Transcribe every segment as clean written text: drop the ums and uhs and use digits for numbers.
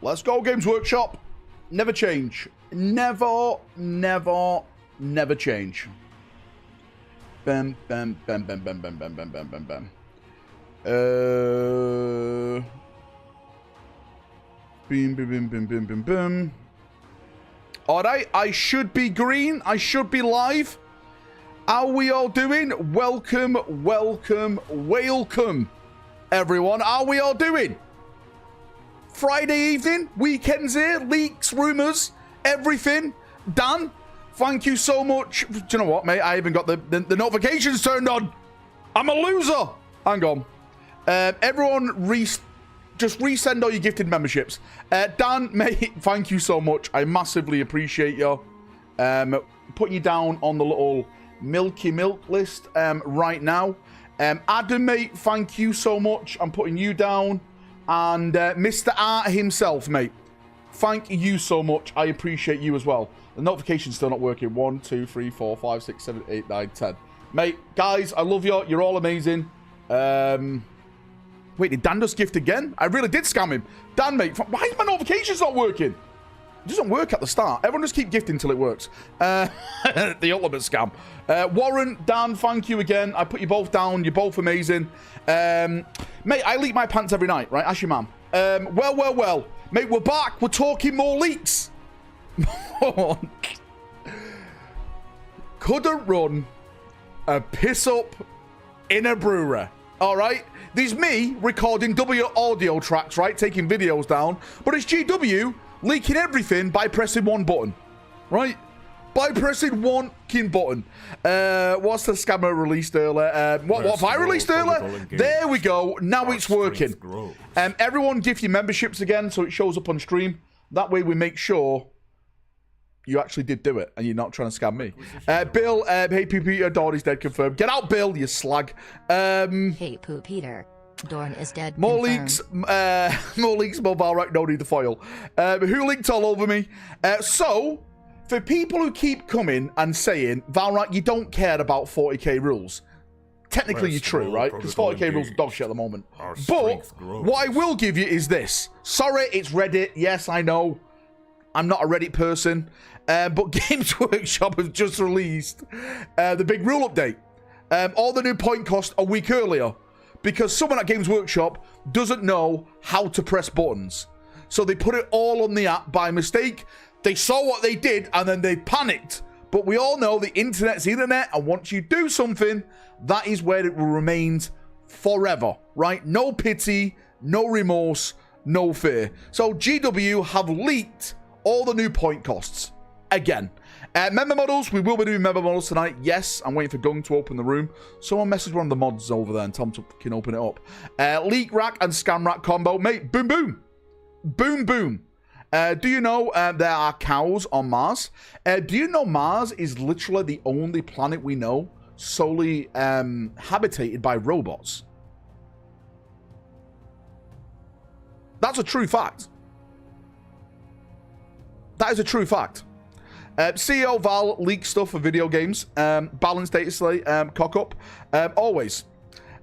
Let's go, Games Workshop. Never change. Never, never, never change. Bam, bam, bam, bam, bam, bam, bam, bam, bam, bam, bam. Boom, boom, boom, boom, boom, boom, boom. Alright, I should be green. I should be live. How are we all doing? Welcome, welcome, welcome, everyone. How are we all doing? Friday evening, weekends here, leaks, rumours, everything. Dan, thank you so much. Do you know what, mate? I even got the notifications turned on. I'm a loser. Hang on. Everyone, just resend all your gifted memberships. Dan, mate, thank you so much. I massively appreciate you. Putting you down on the little Milky Milk list right now. Adam, mate, thank you so much. I'm putting you down. And Mr. Art himself, mate, thank you so much. I appreciate you as well. The notification's still not working. 1, 2, 3, 4, 5, 6, 7, 8, 9, 10. Mate, guys, I love you. You're all amazing. Wait, did Dan just gift again? I really did scam him. Dan, mate, why is my notifications not working? It doesn't work at the start. Everyone just keep gifting till it works. The ultimate scam. Warren, Dan, thank you again. I put you both down. You're both amazing. Mate, I leak my pants every night, right? Ask your mum. Well. Mate, we're back. We're talking more leaks. Couldn't run a piss up in a brewery. All right? There's me recording W audio tracks, right? Taking videos down. But it's GW leaking everything by pressing one button, right? By pressing one king button. What's the scammer released earlier? What have I released earlier? There we go. Now it's working. Everyone gift your memberships again so it shows up on stream. That way we make sure you actually did do it and you're not trying to scam me. Bill, hey Poo Peter, Dawn is dead confirmed. Get out, Bill, you slag. Hey Poo Peter. Dorn is dead. More leaks, more Valrak, no need the foil. Who leaked all over me? So, for people who keep coming and saying, Valrak, you don't care about 40k rules. Technically, you're true, right? Because 40k rules are dog shit at the moment. But, what I will give you is this. Sorry, it's Reddit. Yes, I know. I'm not a Reddit person. But Games Workshop have just released the big rule update. All the new point cost a week earlier. Because someone at Games Workshop doesn't know how to press buttons. So they put it all on the app by mistake. They saw what they did and then they panicked. But we all know the internet's the internet, and once you do something, that is where it will remain forever, right? No pity, no remorse, no fear. So GW have leaked all the new point costs again. Member models, we will be doing member models tonight. Yes, I'm waiting for Gung to open the room. Someone message one of the mods over there and Tom can open it up. Leak rack and scam rack combo. Mate, boom, boom. Boom, boom. Do you know there are cows on Mars? Do you know Mars is literally the only planet we know solely habitated by robots? That's a true fact. That is a true fact. CEO Val leaks stuff for video games. Balanced data slate. Cock up. Always.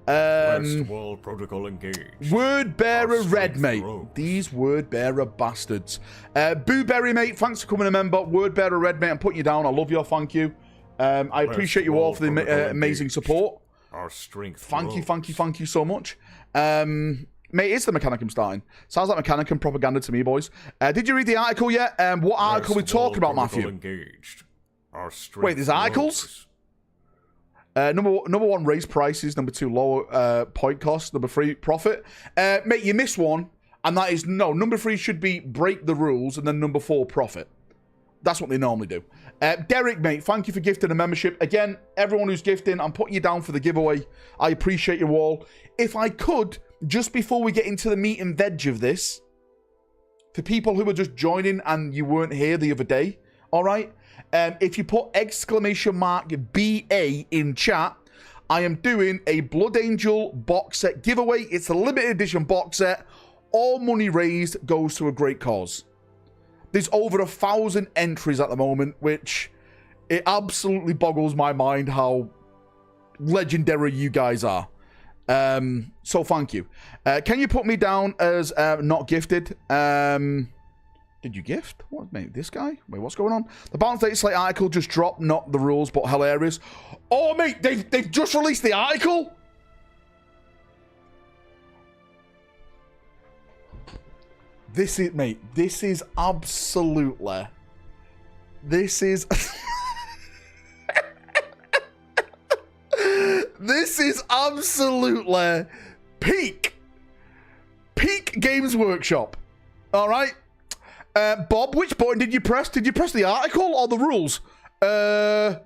Rest wall protocol engaged. Word bearer red, mate. These word bearer bastards. Booberry, mate. Thanks for coming a member. Word bearer red, mate. I'm putting you down. I love you. Thank you. I appreciate you all for the amazing support. Our strength. Thank you so much. Mate, it's the Mechanicum starting. Sounds like Mechanicum propaganda to me, boys. Did you read the article yet? What article we talking about, Matthew? Engaged. Our wait, there's articles? Number one, raise prices. Number two, lower point cost. Number three, profit. Mate, you missed one, and that is no. Number three should be break the rules, and then number four, profit. That's what they normally do. Derek, mate, thank you for gifting a membership. Again, everyone who's gifting, I'm putting you down for the giveaway. I appreciate you all. If I could, just before we get into the meat and veg of this, for people who are just joining and you weren't here the other day, all right? If you put exclamation mark BA in chat, I am doing a Blood Angel box set giveaway. It's a limited edition box set. All money raised goes to a great cause. There's over 1,000 entries at the moment, which it absolutely boggles my mind how legendary you guys are. So thank you. Can you put me down as not gifted? Did you gift? What, mate? This guy? Wait, what's going on? The balance date slate article just dropped, not the rules, but hilarious. Oh, mate, they've just released the article. This is, mate, this is absolutely... This is... This is absolutely peak Games Workshop. All right? Bob, which button did you press? Did you press the article or the rules? I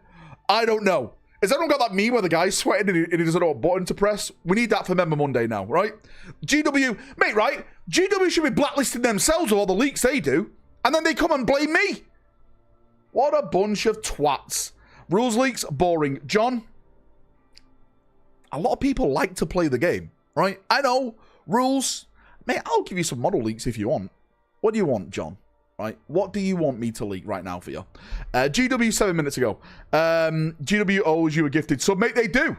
don't know. Has everyone got that meme where the guy's sweating and he doesn't know what button to press? We need that for Member Monday now, right? GW, mate, right? GW should be blacklisting themselves of all the leaks they do, and then they come and blame me. What a bunch of twats. Rules leaks, boring. John, a lot of people like to play the game, right? I know. Rules. Mate, I'll give you some model leaks if you want. What do you want, John? Right? What do you want me to leak right now for you? GW 7 minutes ago. GW owes you a gifted sub. Mate, they do.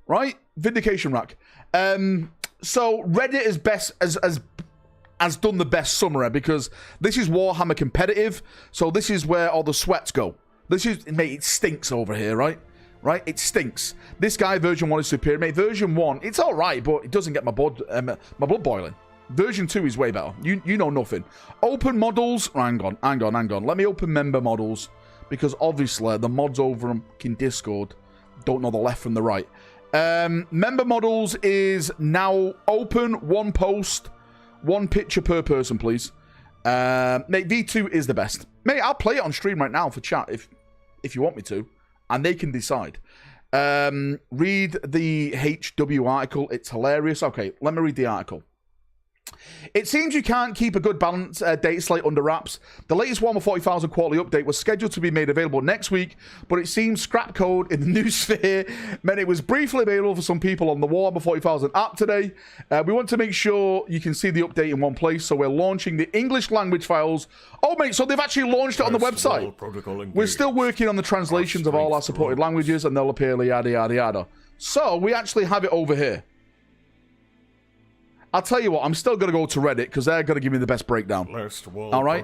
Right? Vindication rack. So Reddit is best has done the best summary because this is Warhammer competitive. So this is where all the sweats go. This is, mate, it stinks over here, right? Right? It stinks. This guy, version 1 is superior. Mate, version 1, it's all right, but it doesn't get my blood boiling. Version 2 is way better. You know nothing. Open models. Hang on. Let me open member models because obviously the mods over in Discord don't know the left from the right. Member models is now open. 1 post, 1 picture per person, please. Mate, V2 is the best. Mate, I'll play it on stream right now for chat if you want me to. And they can decide. Read the HW article. It's hilarious. Okay, let me read the article. It seems you can't keep a good balance date slate under wraps. The latest Warhammer 40,000 quarterly update was scheduled to be made available next week, but it seems scrap code in the news sphere meant it was briefly available for some people on the Warhammer 40,000 app today. We want to make sure you can see the update in one place, so we're launching the English language files. Oh, mate, so they've actually launched it on the website. We're still working on the translations of all our supported languages, and they'll appear yada, yada, yada. So we actually have it over here. I'll tell you what, I'm still going to go to Reddit because they're going to give me the best breakdown. All right?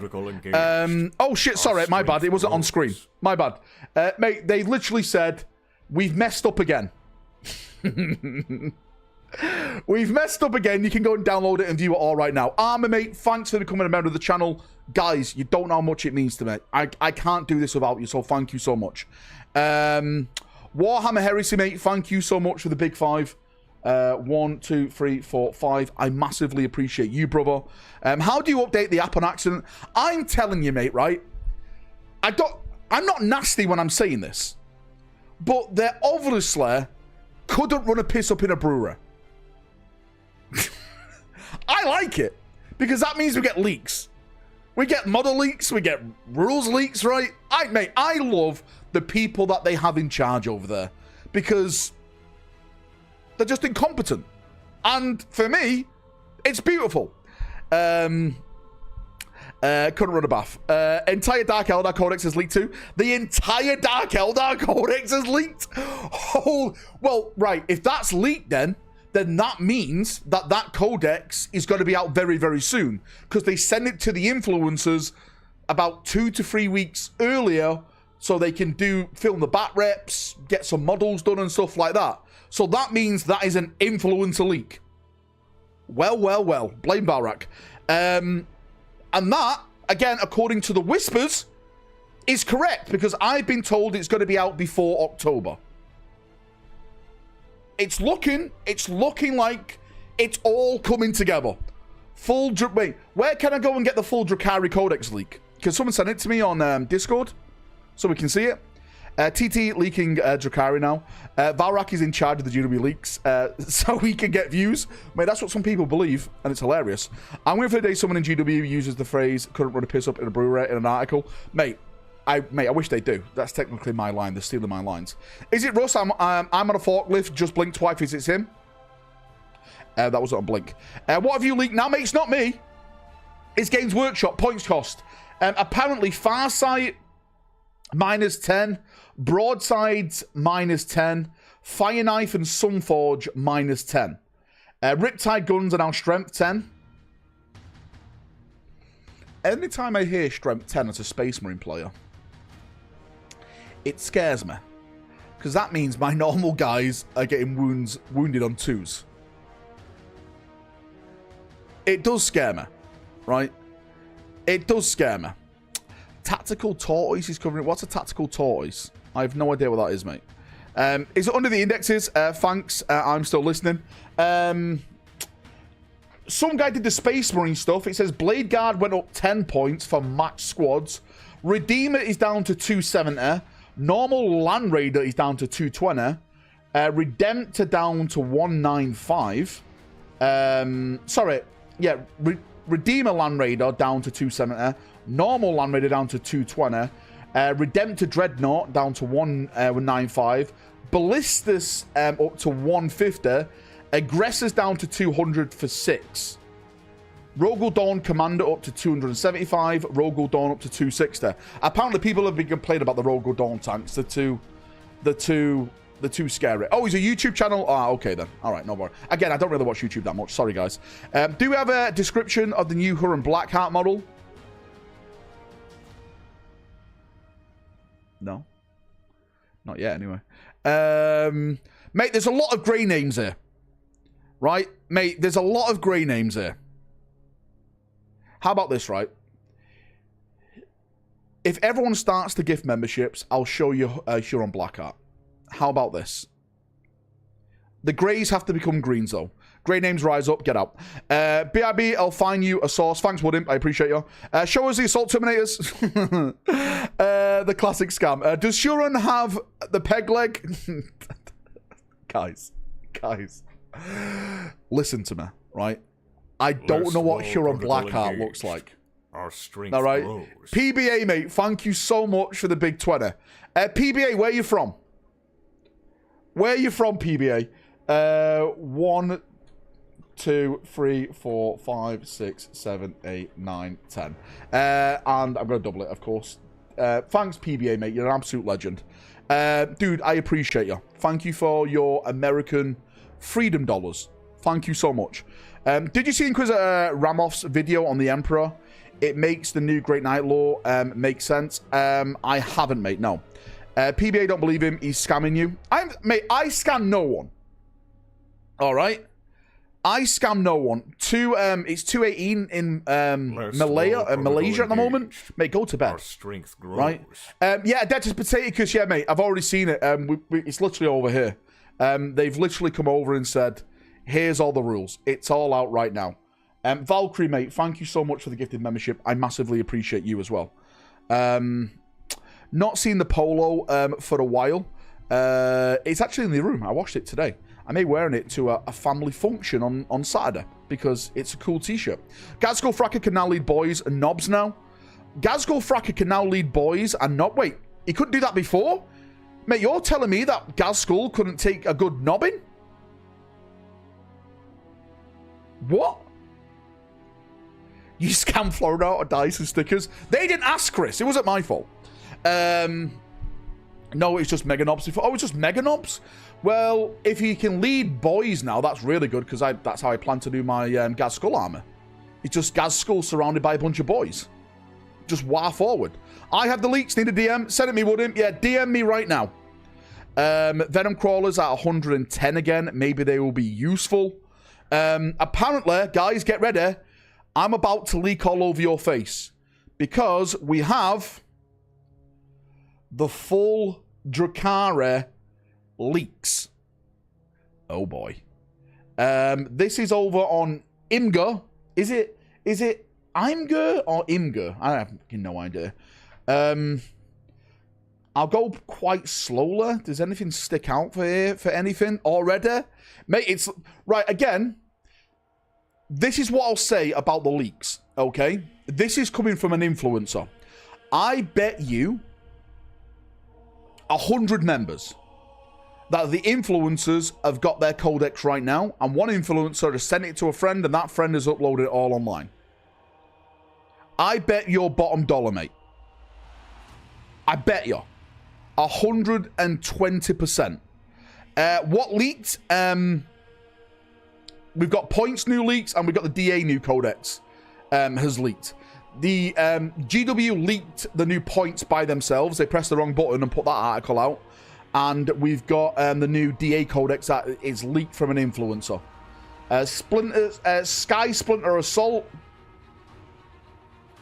Oh, shit, sorry, my bad. It wasn't on screen. My bad. Mate, they literally said, we've messed up again. We've messed up again. You can go and download it and view it all right now. Armour, mate, thanks for becoming a member of the channel. Guys, you don't know how much it means to me. I can't do this without you, so thank you so much. Warhammer Heresy, mate, thank you so much for the big 5. 1, 2, 3, 4, 5. I massively appreciate you, brother. How do you update the app on accident? I'm telling you, mate, right? I'm not nasty when I'm saying this, but they obviously couldn't run a piss up in a brewery. I like it because that means we get leaks. We get model leaks, we get rules leaks, right? Mate, I love the people that they have in charge over there because they're just incompetent. And for me, it's beautiful. Couldn't run a bath. Entire Dark Eldar Codex is leaked too. The entire Dark Eldar Codex is leaked? Oh, well, right. If that's leaked then that means that codex is going to be out very, very soon. Because they send it to the influencers about 2 to 3 weeks earlier so they can film the bat reps, get some models done and stuff like that. So that means that is an influencer leak. Well. Blame Valrak. And that, again, according to the whispers, is correct because I've been told it's going to be out before October. It's looking like it's all coming together. Wait, where can I go and get the full Drakari Codex leak? Can someone send it to me on Discord so we can see it? TT leaking Drakari now. Valrak is in charge of the GW leaks, so he can get views. Mate, that's what some people believe, and it's hilarious. I'm waiting for the day someone in GW uses the phrase "couldn't run a piss up in a brewery" in an article. Mate, I wish they do. That's technically my line. They're stealing my lines. Is it Russ? I'm on a forklift. Just blink twice if it's him. That wasn't a blink. What have you leaked now, mate? It's not me. It's Games Workshop. Points cost. Apparently, Farsight -10. Broadsides -10, Fire Knife and Sunforge, -10. Riptide guns are now strength 10. Anytime I hear strength 10 as a Space Marine player, it scares me. Because that means my normal guys are getting wounded on 2s. It does scare me, right? It does scare me. Tactical Tortoise is covering it. What's a Tactical Tortoise? I have no idea what that is, mate. Is it under the indexes? Thanks. I'm still listening. Some guy did the Space Marine stuff. It says Blade Guard went up 10 points for match squads. Redeemer is down to 270. Normal Land Raider is down to 220. Redemptor down to 195. Sorry. Yeah. Redeemer Land Raider down to 270. Normal Land Raider down to 220. Redemptor Dreadnought down to 195. Ballistas up to 150. Aggressors down to 200 for 6. Rogel Dawn Commander up to 275. Rogel Dawn up to 260. Apparently, people have been complaining about the Rogel Dawn tanks. The two scary. Oh, he's a YouTube channel? Ah, okay then. All right, no more. Again, I don't really watch YouTube that much. Sorry, guys. Do we have a description of the new Huron Blackheart model? No. Not yet, anyway. Mate, there's a lot of grey names here. Right? Mate, there's a lot of grey names here. How about this, right? If everyone starts to gift memberships, I'll show you Huron Blackheart. How about this? The greys have to become greens, though. Grey names rise up, get out. BIB, I'll find you a source. Thanks, Woodimp, I appreciate you. Show us the Assault Terminators. The classic scam. Does Huron have the peg leg? Guys. Listen to me, right? I don't know what Huron Blackheart looks like. Our strength all right? grows. PBA, mate, thank you so much for the big 20. PBA, where are you from? Where are you from, PBA? 1, 2, 3, 4, 5, 6, 7, 8, 9, 10. And I'm going to double it, of course. Thanks, PBA, mate. You're an absolute legend. Dude, I appreciate you. Thank you for your American freedom dollars. Thank you so much. Did you see Inquisitor Ramoth's video on the Emperor? It makes the new Great Knight Law make sense. I haven't, mate, no. PBA, don't believe him. He's scamming you. Mate, I scam no one. All right? I scam no one. It's 218 in Malaysia at the moment. Mate, go to bed. Our strength grows. Right? Yeah, Adeptus Potaticus, yeah, mate. I've already seen it. It's literally over here. They've literally come over and said, here's all the rules. It's all out right now. Valkyrie, mate, thank you so much for the gifted membership. I massively appreciate you as well. Not seen the polo for a while. It's actually in the room. I watched it today. I may wearing it to a family function on Saturday because it's a cool t-shirt. Gazgul Fracker can now lead boys and knobs now. Gazgul Fracker can now lead boys and knob. Wait, he couldn't do that before? Mate, you're telling me that Gazgul couldn't take a good knobbing? What? You scam Florida out of dice and stickers. They didn't ask, Chris. It wasn't my fault. No, it's just Mega Knobs before. Oh, it's just Mega Knobs? Well, if he can lead boys now, that's really good, because that's how I plan to do my Gazgul armor. It's just Gazgul surrounded by a bunch of boys. Just wah forward. I have the leaks, need a DM. Send it me, Woodimp. Yeah, DM me right now. Venom Crawlers at 110 again. Maybe they will be useful. Apparently, guys, get ready. I'm about to leak all over your face. Because we have the full Drakari leaks. Oh boy. This is over on Imgur. Is it Imgur or Imgur? I have no idea. I'll go quite slowly. Does anything stick out for here for anything already? Mate, it's right again. This is what I'll say about the leaks, okay? This is coming from an influencer. I bet you 100 members that the influencers have got their codex right now, and one influencer has sent it to a friend, and that friend has uploaded it all online. I bet your bottom dollar, mate. I bet you 120%. What leaked? We've got points new leaks, and we've got the DA new codex has leaked. The GW leaked the new points by themselves. They pressed the wrong button and put that article out. And we've got the new DA codex that is leaked from an influencer. Sky Splinter Assault.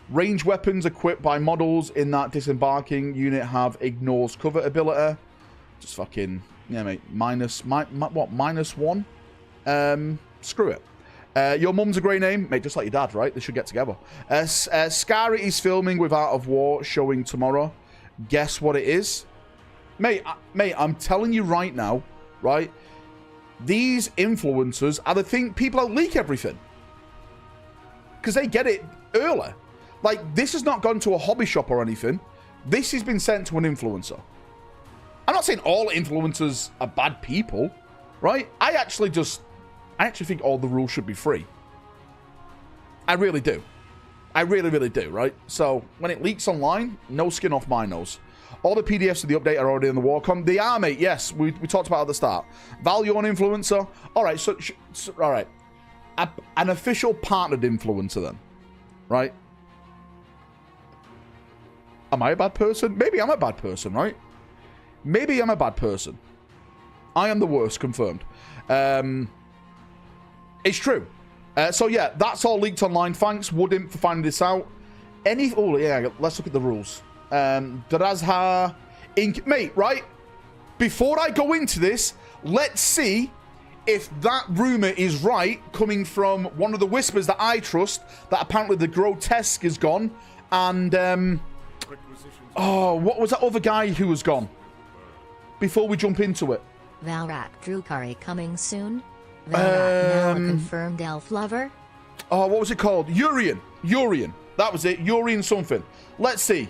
Range weapons equipped by models in that disembarking unit have ignores cover ability. Just fucking, yeah, mate. -1? Screw it. Your mum's a great name. Mate, just like your dad, right? They should get together. Scar is filming with Art of War showing tomorrow. Guess what it is? Mate, I'm telling you right now, right? These influencers are the thing people that leak everything. Because they get it early. Like, this has not gone to a hobby shop or anything. This has been sent to an influencer. I'm not saying all influencers are bad people, right? I actually think all the rules should be free. I really do. I really, really do, right? So, when it leaks online, no skin off my nose. All the PDFs of the update are already in the Warcom. They are, mate, yes. We talked about it at the start. Value on influencer. All right, so all right. An official partnered influencer then, right? Am I a bad person? Maybe I'm a bad person, right? Maybe I'm a bad person. I am the worst, confirmed. It's true. So yeah, that's all leaked online. Thanks, Woodimp, for finding this out. Oh yeah, let's look at the rules. Drazha Inc. Mate, right? Before I go into this, let's see if that rumor is right, coming from one of the whispers that I trust, that apparently the grotesque is gone, and oh, what was that other guy who was gone? Before we jump into it. Valrak Drukari coming soon. Valrak now a confirmed elf lover. Oh, what was it called? Urian. That was it. Urian something. Let's see.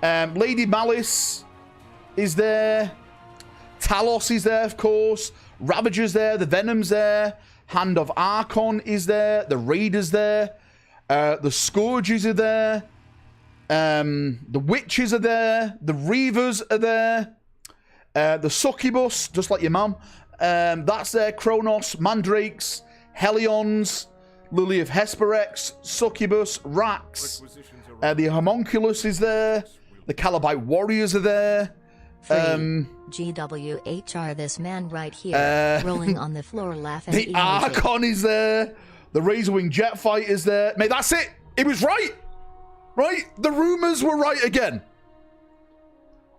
Lady Malice is there. Talos is there, of course. Ravager's there. The Venom's there. Hand of Archon is there. The Raiders there. The Scourges are there. The Witches are there. The Reavers are there. The Succubus, just like your mum. That's there. Kronos, Mandrakes, Helions, Lily of Hesperex, Succubus, Rax. The Homunculus is there. The Calabite Warriors are there. GWHR, this man right here, rolling on the floor laughing. The Archon is there. The Razorwing Jet Fight is there. Mate, that's it. It was right. Right? The rumors were right again.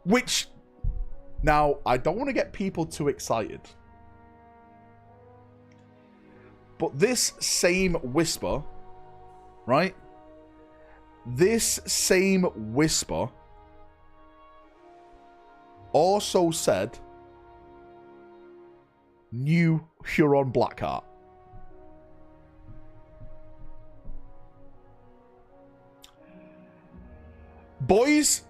Which, now, I don't want to get people too excited. But this same whisper, right? This same whisper also said new Huron Blackheart. Boys,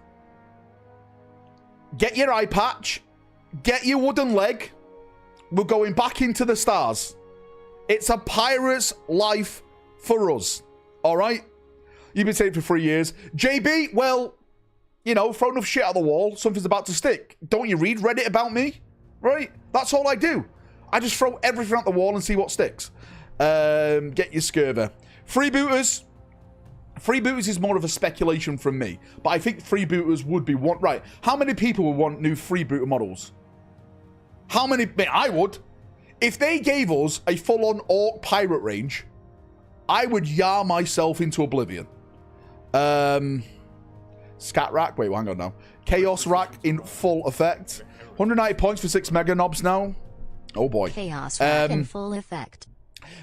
get your eye patch, get your wooden leg. We're going back into the stars. It's a pirate's life for us. All right? You've been saying it for 3 years. JB, well, you know, throw enough shit at the wall, something's about to stick. Don't you read Reddit about me? Right? That's all I do. I just throw everything at the wall and see what sticks. Get your scurvy. Freebooters. Freebooters is more of a speculation from me. But I think freebooters would be one. Right. How many people would want new freebooter models? How many? I would. If they gave us a full-on orc pirate range, I would yar myself into oblivion. Scat Rack. Wait, hang on now. Chaos Rack in full effect. 190 points for 6 mega knobs now. Oh boy. Chaos Rack in full effect.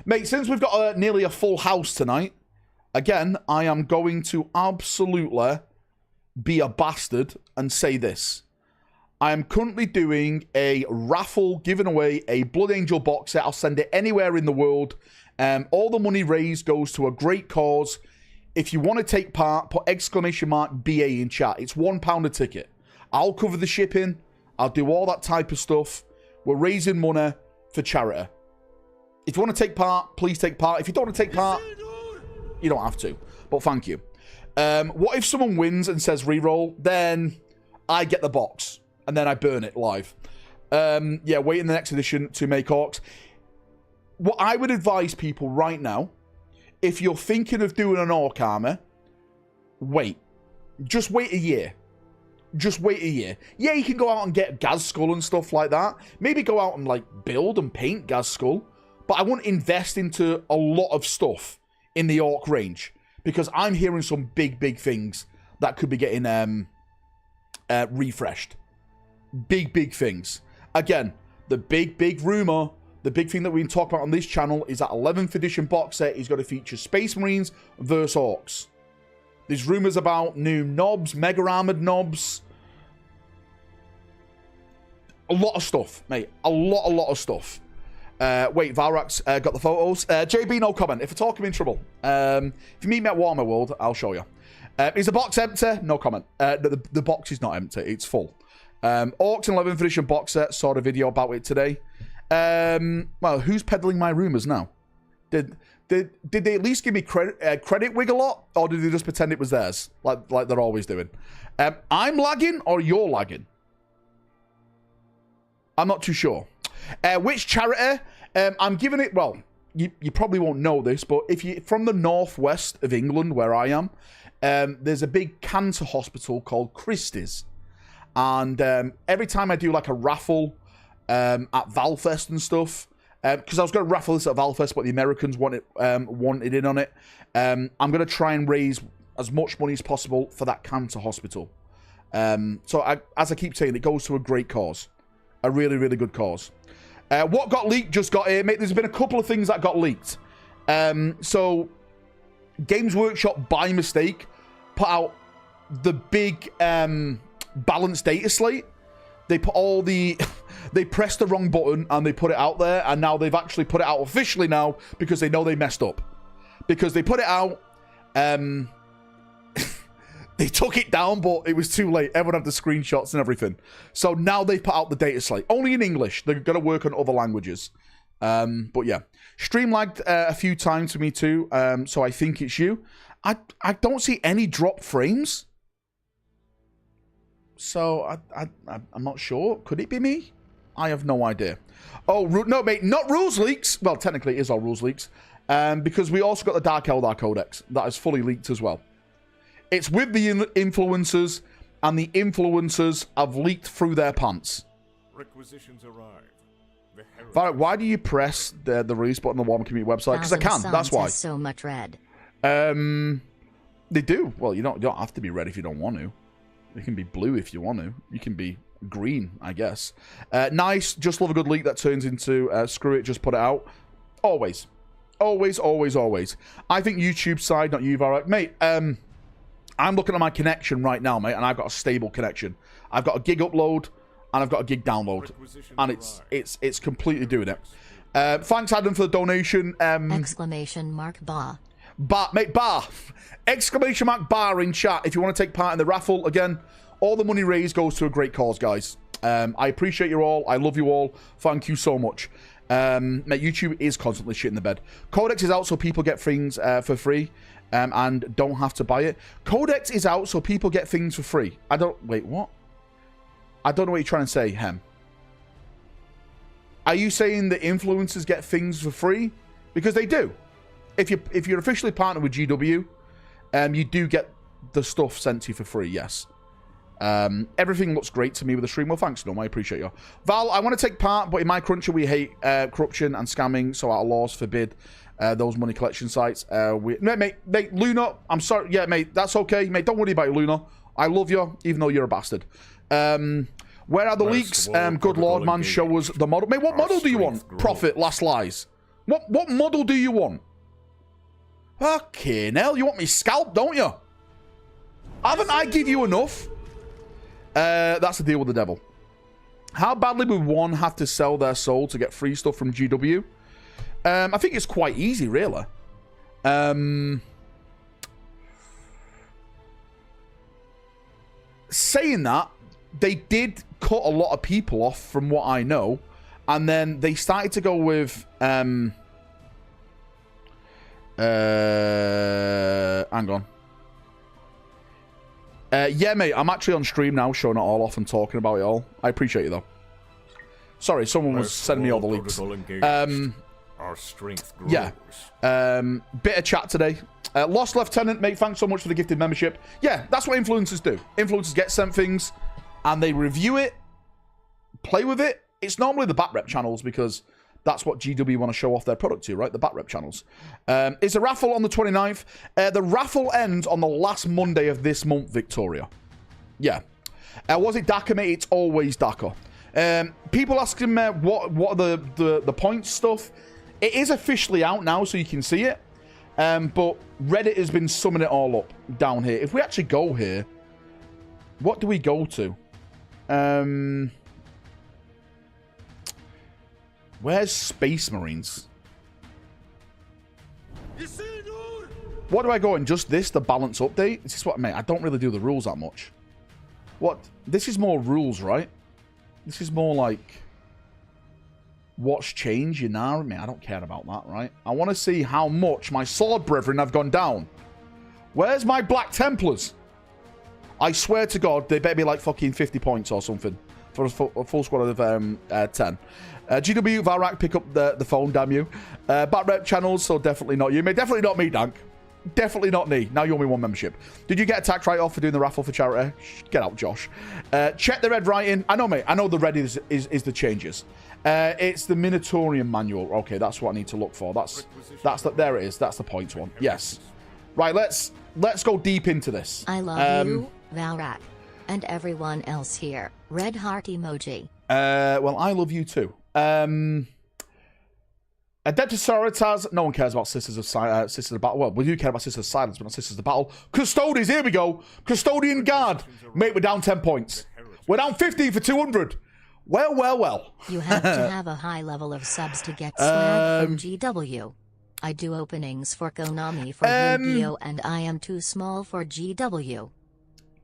Mate, since we've got nearly a full house tonight, again, I am going to absolutely be a bastard and say this. I am currently doing a raffle, giving away a Blood Angel box set. I'll send it anywhere in the world. All the money raised goes to a great cause. If you want to take part, put !BA in chat. It's £1 a ticket. I'll cover the shipping. I'll do all that type of stuff. We're raising money for charity. If you want to take part, please take part. If you don't want to take part, you don't have to. But thank you. What if someone wins and says reroll? Then I get the box. And then I burn it live. Yeah, wait in the next edition to make orcs. What I would advise people right now, if you're thinking of doing an orc armor, wait. Just wait a year. Just wait a year. Yeah, you can go out and get Gaz Skull and stuff like that. Maybe go out and like build and paint Gaz Skull. But I wouldn't invest into a lot of stuff in the orc range. Because I'm hearing some big things that could be getting refreshed. Big things. Again, the big rumor, the big thing that we've been talking about on this channel is that 11th edition box set is going to feature Space Marines versus Orcs. There's rumors about new knobs, mega armored knobs. A lot of stuff, mate. A lot of stuff. Wait, Valrak's got the photos. JB, no comment. If we're talking in trouble. If you meet me at Warhammer World, I'll show you. Is the box empty? No comment. The box is not empty. It's full. Orcs and 11th edition box set. Saw a video about it today. Well, who's peddling my rumors now? Did they at least give me credit wig a lot, or did they just pretend it was theirs, like they're always doing? I'm lagging, or you're lagging? I'm not too sure. Which charity? I'm giving it. Well, you probably won't know this, but if you from the northwest of England, where I am, there's a big cancer hospital called Christie's, and every time I do like a raffle at Valfest and stuff. Because I was going to raffle this at Valfest, but the Americans wanted in on it. I'm going to try and raise as much money as possible for that cancer hospital. So as I keep saying, it goes to a great cause. A really good cause. What got leaked just got here. Mate, there's been a couple of things that got leaked. So Games Workshop, by mistake, put out the big balanced data slate. They put all the... They pressed the wrong button and they put it out there, and now they've actually put it out officially now because they know they messed up. Because they put it out, they took it down, but it was too late. Everyone had the screenshots and everything. So now they've put out the data slate. Only in English. They're going to work on other languages. But yeah. Stream lagged a few times for me too, so I think it's you. I don't see any drop frames. So I'm not sure. Could it be me? I have no idea. Oh, no, mate, not rules leaks. Well, technically it is all rules leaks. Because we also got the Dark Eldar Codex. That is fully leaked as well. It's with the influencers, and the influencers have leaked through their pants. Requisitions arrive. Valrak, why do you press the release button on the Warhammer community website? Because I can, that's why. So much red. They do. Well, you don't have to be red if you don't want to. You can be blue if you want to. You can be green, I guess. Nice. Just love a good leak that turns into screw it, just put it out. Always. Always. I think YouTube side, not you, Valrak. Mate, I'm looking at my connection right now, mate, and I've got a stable connection. I've got a gig upload, and I've got a gig download. And it's completely doing it. Thanks, Adam, for the donation. Exclamation mark bar. Bar, mate, bar. Exclamation mark bar in chat if you want to take part in the raffle. Again, all the money raised goes to a great cause, guys. I appreciate you all. I love you all. Thank you so much. Mate, YouTube is constantly shitting the bed. Codex is out so people get things for free and don't have to buy it. Codex is out so people get things for free. Wait, what? I don't know what you're trying to say, Hem. Are you saying that influencers get things for free? Because they do. If you're officially partnered with GW, you do get the stuff sent to you for free, yes. Everything looks great to me with the stream. Well, thanks, Norm. I appreciate you. Val, I want to take part, but in my country, we hate corruption and scamming, so our laws forbid those money collection sites. Mate, Luna, I'm sorry. Yeah, mate, that's okay. Mate, don't worry about it, Luna. I love you, even though you're a bastard. Where are the leaks? Good Lord, man, show us the model. Mate, what model do you want? Profit, last lies. What model do you want? Okay, Nell, you want me scalp, don't you? Haven't I give you enough? That's the deal with the devil. How badly would one have to sell their soul to get free stuff from GW? I think it's quite easy, really. Saying that, they did cut a lot of people off from what I know. And then they started to go with... hang on. Yeah, mate, I'm actually on stream now, showing it all off and talking about it all. I appreciate you, though. Sorry, someone was As sending me all the war leaks. protocol engages, our strength grows. Yeah. Bit of chat today. Lost Lieutenant, mate, thanks so much for the gifted membership. Yeah, that's what influencers do. Influencers get sent things, and they review it, play with it. It's normally the bat rep channels, because that's what GW want to show off their product to, right? The bat rep channels. It's a raffle on the 29th. The raffle ends on the last Monday of this month, Victoria. Yeah. Was it DACA, mate? It's always DACA. People asking me what are the points stuff. It is officially out now, so you can see it. But Reddit has been summing it all up down here. If we actually go here, what do we go to? Where's Space Marines? What do I go in? Just this, the balance update? This is what I mean. I don't really do the rules that much. What? This is more rules, right? This is more like what's changed in army. I don't care about that, right? I want to see how much my sword brethren have gone down. Where's my Black Templars? I swear to God, they better be like fucking 50 points or something for a full squad of 10. GW, Valrak, pick up the phone, damn you. Bat rep channels, so definitely not you. Mate, definitely not me, Dank. Definitely not me. Now you owe me 1 membership. Did you get a tax write-off for doing the raffle for charity? Get out, Josh. Check the red writing. I know, mate. I know the red is the changes. It's the Minotaurian manual. Okay, that's what I need to look for. There it is. That's the points one. Yes. Right, let's go deep into this. I love you, Valrak, and everyone else here. Red heart emoji. Well, I love you too. Adeptus, no one cares about Sisters of Battle. Well, we do care about Sisters of Silence, but not Sisters of Battle. Custodians, here we go. Custodian Guard. Mate, we're down 10 points. We're down 15 for 200. Well. You have to have a high level of subs to get swag from GW. I do openings for Konami for Yu-Gi-Oh! And I am too small for GW.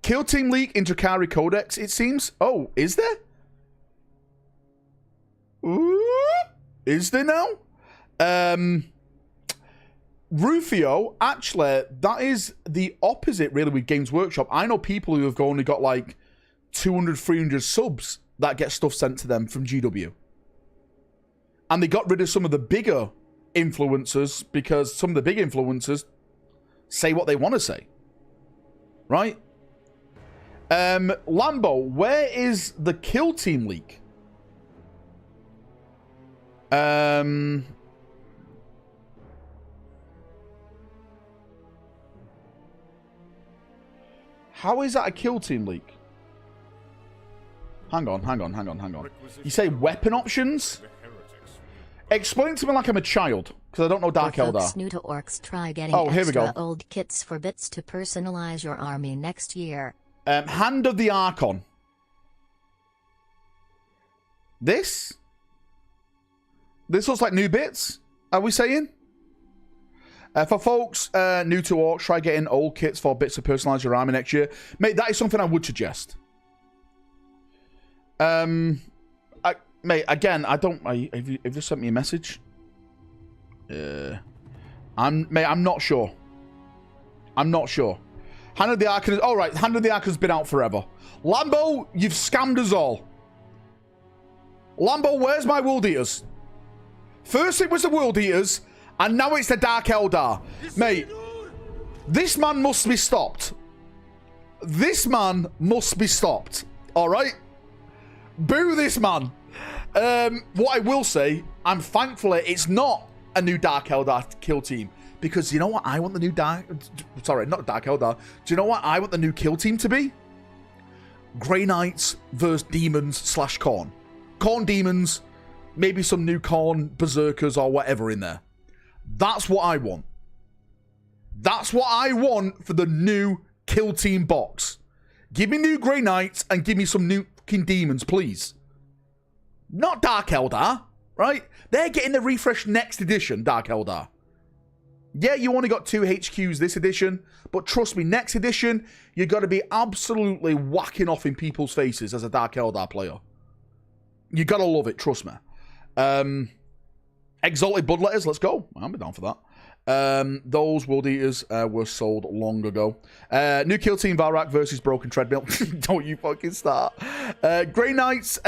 Kill Team League in Drakari Codex, it seems. Oh, is there? Ooh, is there now? Rufio, actually, that is the opposite, really, with Games Workshop. I know people who have only got like 200, 300 subs that get stuff sent to them from GW. And they got rid of some of the bigger influencers because some of the big influencers say what they want to say. Right? Lambo, where is the Kill Team leak? How is that a Kill Team leak? Hang on. You say weapon options? Explain to me like I'm a child, because I don't know Dark Eldar. Folks new to Orcs, try getting here we go. extra old kits for bits to personalize your army next year. Hand of the Archon. This looks like new bits, are we saying? For folks new to Orcs, try getting old kits for bits to personalize your army next year. Mate, that is something I would suggest. Mate, again, I don't... Have you just sent me a message? I'm not sure. I'm not sure. Hand of the Archon... All right, Hand of the Archon's been out forever. Lambo, you've scammed us all. Lambo, where's my World Eaters? First it was the World Eaters, and now it's the Dark Eldar. Mate, this man must be stopped. This man must be stopped. All right? Boo this man. What I will say, I'm thankful it's not a new Dark Eldar kill team. Because you know what I want the new Sorry, not Dark Eldar. Do you know what I want the new kill team to be? Grey Knights versus Demons / Khorne. Khorne Demons, maybe some new Khorne Berserkers or whatever in there. That's what I want. That's what I want for the new kill team box. Give me new Grey Knights and give me some new fucking Demons, please. Not Dark Eldar, right? They're getting the refresh next edition, Dark Eldar. Yeah, you only got 2 HQs this edition, but trust me, next edition, you got to be absolutely whacking off in people's faces as a Dark Eldar player. You got to love it, trust me. Exalted Bloodletters, let's go. I'll be down for Those World Eaters were sold long ago. New Kill Team Valrak versus Broken Treadmill. Don't you fucking start. Grey Knights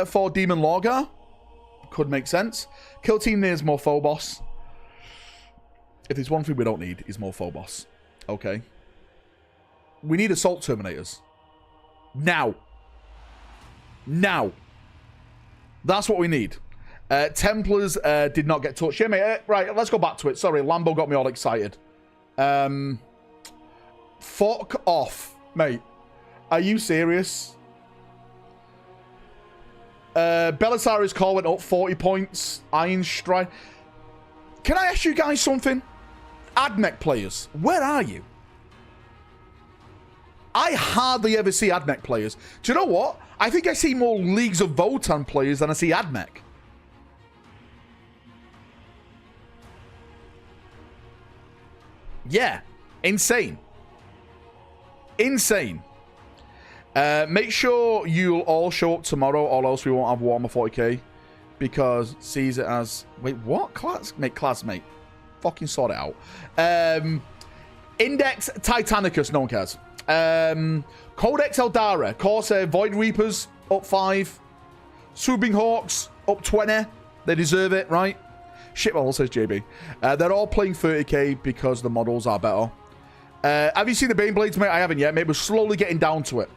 for Demon Lorgar. Could make sense. Kill Team needs more Phobos. If there's one thing we don't need, is more Phobos. Okay. We need Assault Terminators. Now. Now. That's what we need. Templars did not get touched. Yeah, mate. Right, let's go back to it. Sorry, Lambo got me all excited. Fuck off, mate. Are you serious? Belisarius' call went up 40 points. Iron Strike. Can I ask you guys something? Admech players, where are you? I hardly ever see Admech players. Do you know what? I think I see more Leagues of Votann players than I see Admech. Yeah. Insane. Insane. Make sure you'll all show up tomorrow, or else we won't have Warhammer 40k. Because sees it as... Wait, what? Class? Mate. Fucking sort it out. Index Titanicus, no one cares. Codex Eldara, Corsair Void Reapers, up 5. Swooping Hawks, up 20. They deserve it, right? Shitwell, says JB. They're all playing 30k because the models are better. Have you seen the Baneblades, mate? I haven't yet, mate. We're slowly getting down to it.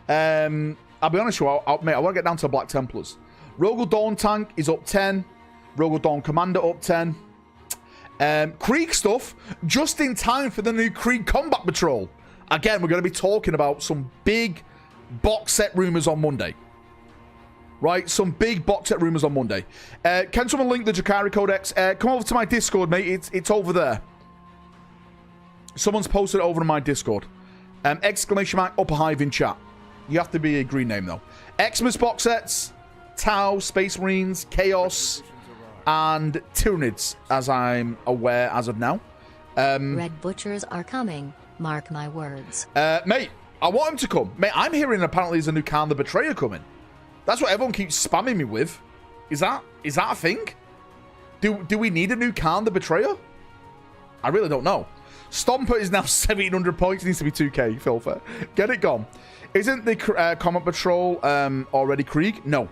I'll be honest with you, mate, I want to get down to the Black Templars. Rogel Dawn Tank is up 10. Rogel Dawn Commander up 10. Krieg stuff, just in time for the new Krieg Combat Patrol. Again, we're going to be talking about some big box set rumors on Monday. Right? Some big box set rumors on Monday. Can someone link the Drakari Codex? Come over to my Discord, mate. It's over there. Someone's posted it over to my Discord. Exclamation mark upper hive in chat. You have to be a green name, though. Xmas box sets, Tau, Space Marines, Chaos, and Tyranids, as I'm aware as of now. Red Butchers are coming. Mark my words. Mate, I want him to come. Mate, I'm hearing apparently there's a new Khan the Betrayer coming. That's what everyone keeps spamming me with. Is that a thing? Do we need a new Khan the Betrayer? I really don't know. Stomper is now 1,700 points. It needs to be 2k, Filfer. Get it gone. Isn't the Combat Patrol already Krieg? No.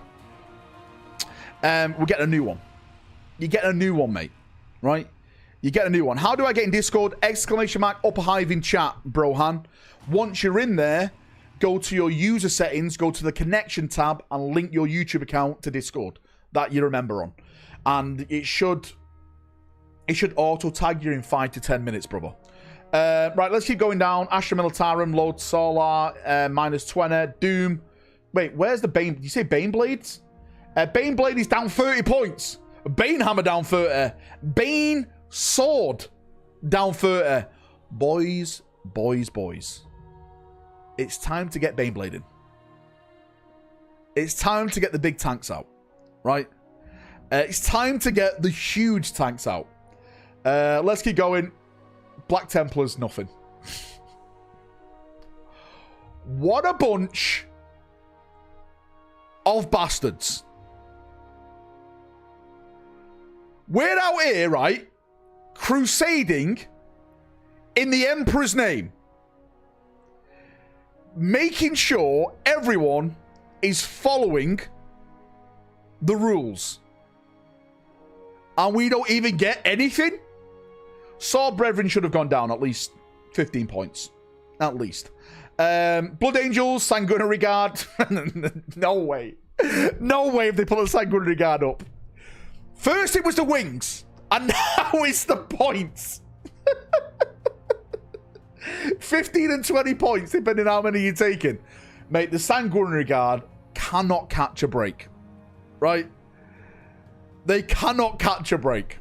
We're getting a new one. You get a new one, mate. Right? You get a new one. How do I get in Discord? Exclamation mark upper hive in chat, Brohan. Once you're in there, go to your user settings, go to the connection tab, and link your YouTube account to Discord that you remember on. And it should auto tag you in 5 to 10 minutes, brother. Right, let's keep going down. Astra Militarum, Lord Solar, -20. Doom. Wait, where's the Bane? Did you say Baneblades? Baneblade is down 30 points. Banehammer down 30. Bane Sword down 30. Boys. It's time to get Baneblading. It's time to get the big tanks out. Right? It's time to get the huge tanks out. Let's keep going. Black Templars, nothing. What a bunch of bastards. We're out here, right? Crusading in the Emperor's name. Making sure everyone is following the rules. And we don't even get anything? Sword Brethren should have gone down at least 15 points. At least. Blood Angels, Sanguinary Guard. No way. No way if they put the Sanguinary Guard up. First it was the wings. And now it's the points. 15 and 20 points, depending on how many you're taking. Mate, the Sanguinary Guard cannot catch a break. Right? They cannot catch a break.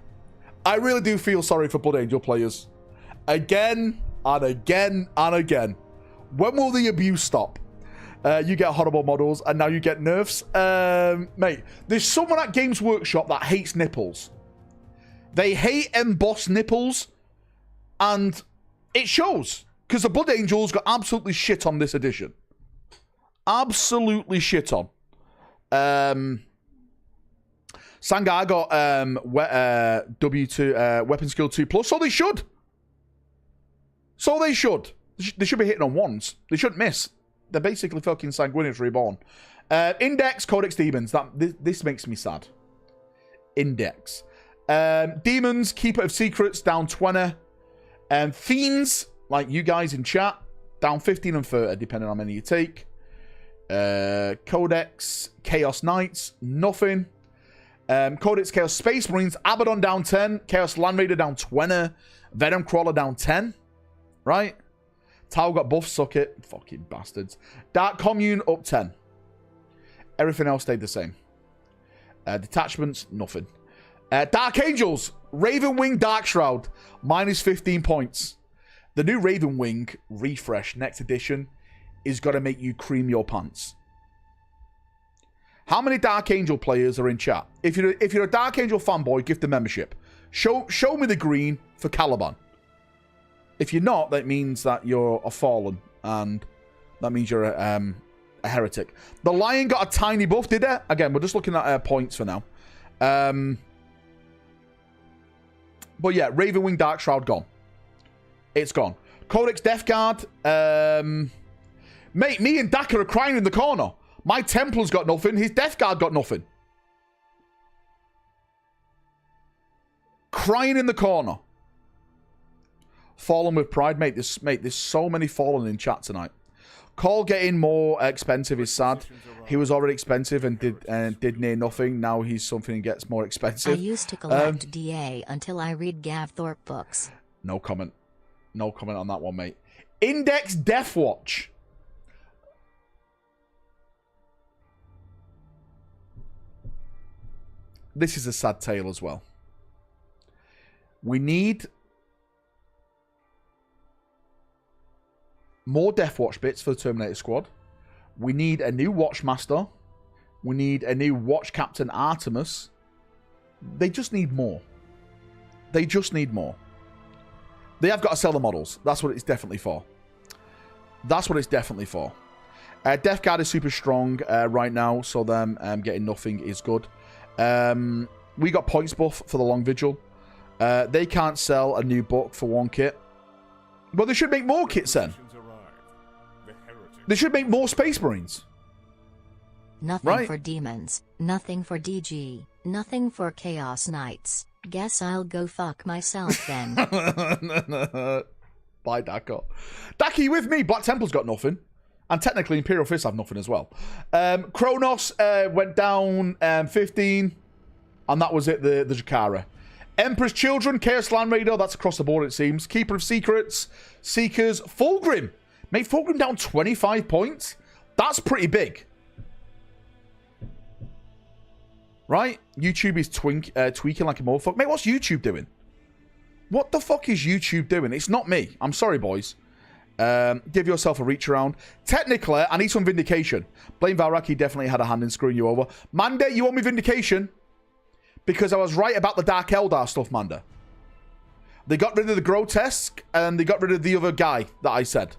I really do feel sorry for Blood Angel players. Again, and again, and again. When will the abuse stop? You get horrible models, and now you get nerfs. Mate, there's someone at Games Workshop that hates nipples. They hate embossed nipples, and it shows. Because the Blood Angels got absolutely shit on this edition. Absolutely shit on. Sangar got W2 weapon skill 2+, so they should. So they should. They should be hitting on ones. They shouldn't miss. They're basically fucking Sanguinius reborn. Index, Codex Demons. This makes me sad. Index. Demons, Keeper of Secrets, down 20. Fiends, like you guys in chat, down 15 and 30, depending on how many you take. Codex, Chaos Knights, nothing. Codex, Chaos Space Marines, Abaddon down 10. Chaos Land Raider down 20. Venom Crawler down 10. Right? Tau got buff, suck it. Fucking bastards. Dark Commune up 10. Everything else stayed the same. Detachments, nothing. Dark Angels, Raven Wing Dark Shroud, minus 15 points. The new Raven Wing refresh next edition is going to make you cream your pants. How many Dark Angel players are in chat? If you're a Dark Angel fanboy, give the membership. Show me the green for Caliban. If you're not, that means that you're a fallen, and that means you're a heretic. The Lion got a tiny buff, did it? Again, we're just looking at points for now. But yeah, Raven Wing Dark Shroud gone. It's gone. Codex Death Guard. Mate, me and Daka are crying in the corner. My Templar's got nothing. His Death Guard got nothing. Crying in the corner. Fallen with pride, mate. There's so many Fallen in chat tonight. Call getting more expensive is sad. He was already expensive and did near nothing. Now he's something and gets more expensive. I used to collect DA until I read Gav Thorpe books. No comment. No comment on that one, mate. Index Death Watch. This is a sad tale as well. We need more Death Watch bits for the Terminator Squad. We need a new Watchmaster. We need a new Watch Captain Artemis. They just need more. They just need more. They have got to sell the models. That's what it's definitely for. That's what it's definitely for. Death Guard is super strong right now, so them getting nothing is good. We got points buff for the Long Vigil. They can't sell a new book for one kit. But they should make more kits then. They should make more Space Marines. Nothing for demons, nothing for DG, nothing for Chaos Knights. Guess I'll go fuck myself then. Bye, Daka. Daka, you with me? Black Temple's got nothing. And technically Imperial Fists have nothing as well. Kronos went down 15. And that was it, the Jakara. Emperor's Children, Chaos Land Raider, that's across the board it seems. Keeper of Secrets, Seekers, Fulgrim. Made Fulgrim down 25 points. That's pretty big. Right? YouTube is tweaking like a motherfucker. Mate, what's YouTube doing? What the fuck is YouTube doing? It's not me. I'm sorry, boys. Give yourself a reach around. Technically, I need some vindication. Blame Valrak, he definitely had a hand in screwing you over. Manda, you owe me vindication. Because I was right about the Dark Eldar stuff, Manda. They got rid of the Grotesque, and they got rid of the other guy that I said.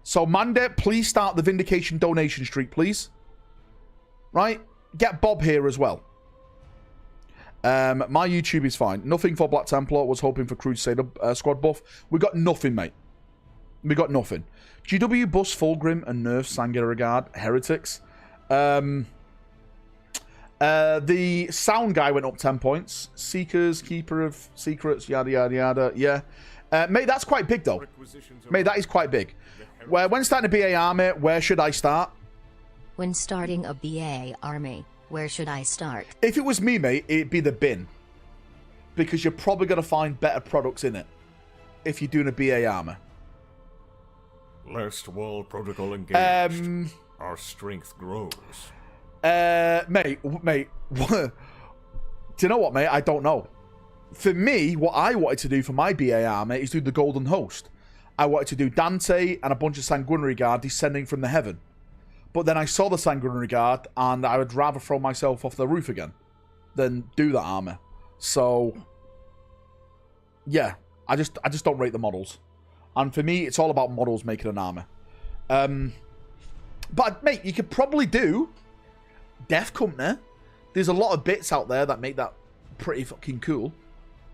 So, Manda, please start the vindication donation streak, please. Get Bob here as well. My YouTube is fine. Nothing for Black Templar. Was hoping for Crusader squad buff. We got nothing, mate. We got nothing. GW bus Fulgrim and nerf Sangiragard heretics. The sound guy went up 10 points. Seekers, Keeper of Secrets, yada yada yada. Yeah, mate, that's quite big though. Mate, that is quite big. When starting a BA army, where should I start? When starting a BA army, where should I start? If it was me, mate, it'd be the bin. Because you're probably going to find better products in it. If you're doing a BA army. Last wall protocol engaged. Our strength grows. Mate, do you know what, mate? I don't know. For me, what I wanted to do for my BA army is do the Golden Host. I wanted to do Dante and a bunch of Sanguinary Guard descending from the heaven. But then I saw the Sanguinary Guard, and I would rather throw myself off the roof again than do that armor. So, yeah, I just don't rate the models. And for me, it's all about models making an armor. But, mate, you could probably do Death Company, There's a lot of bits out there that make that pretty fucking cool.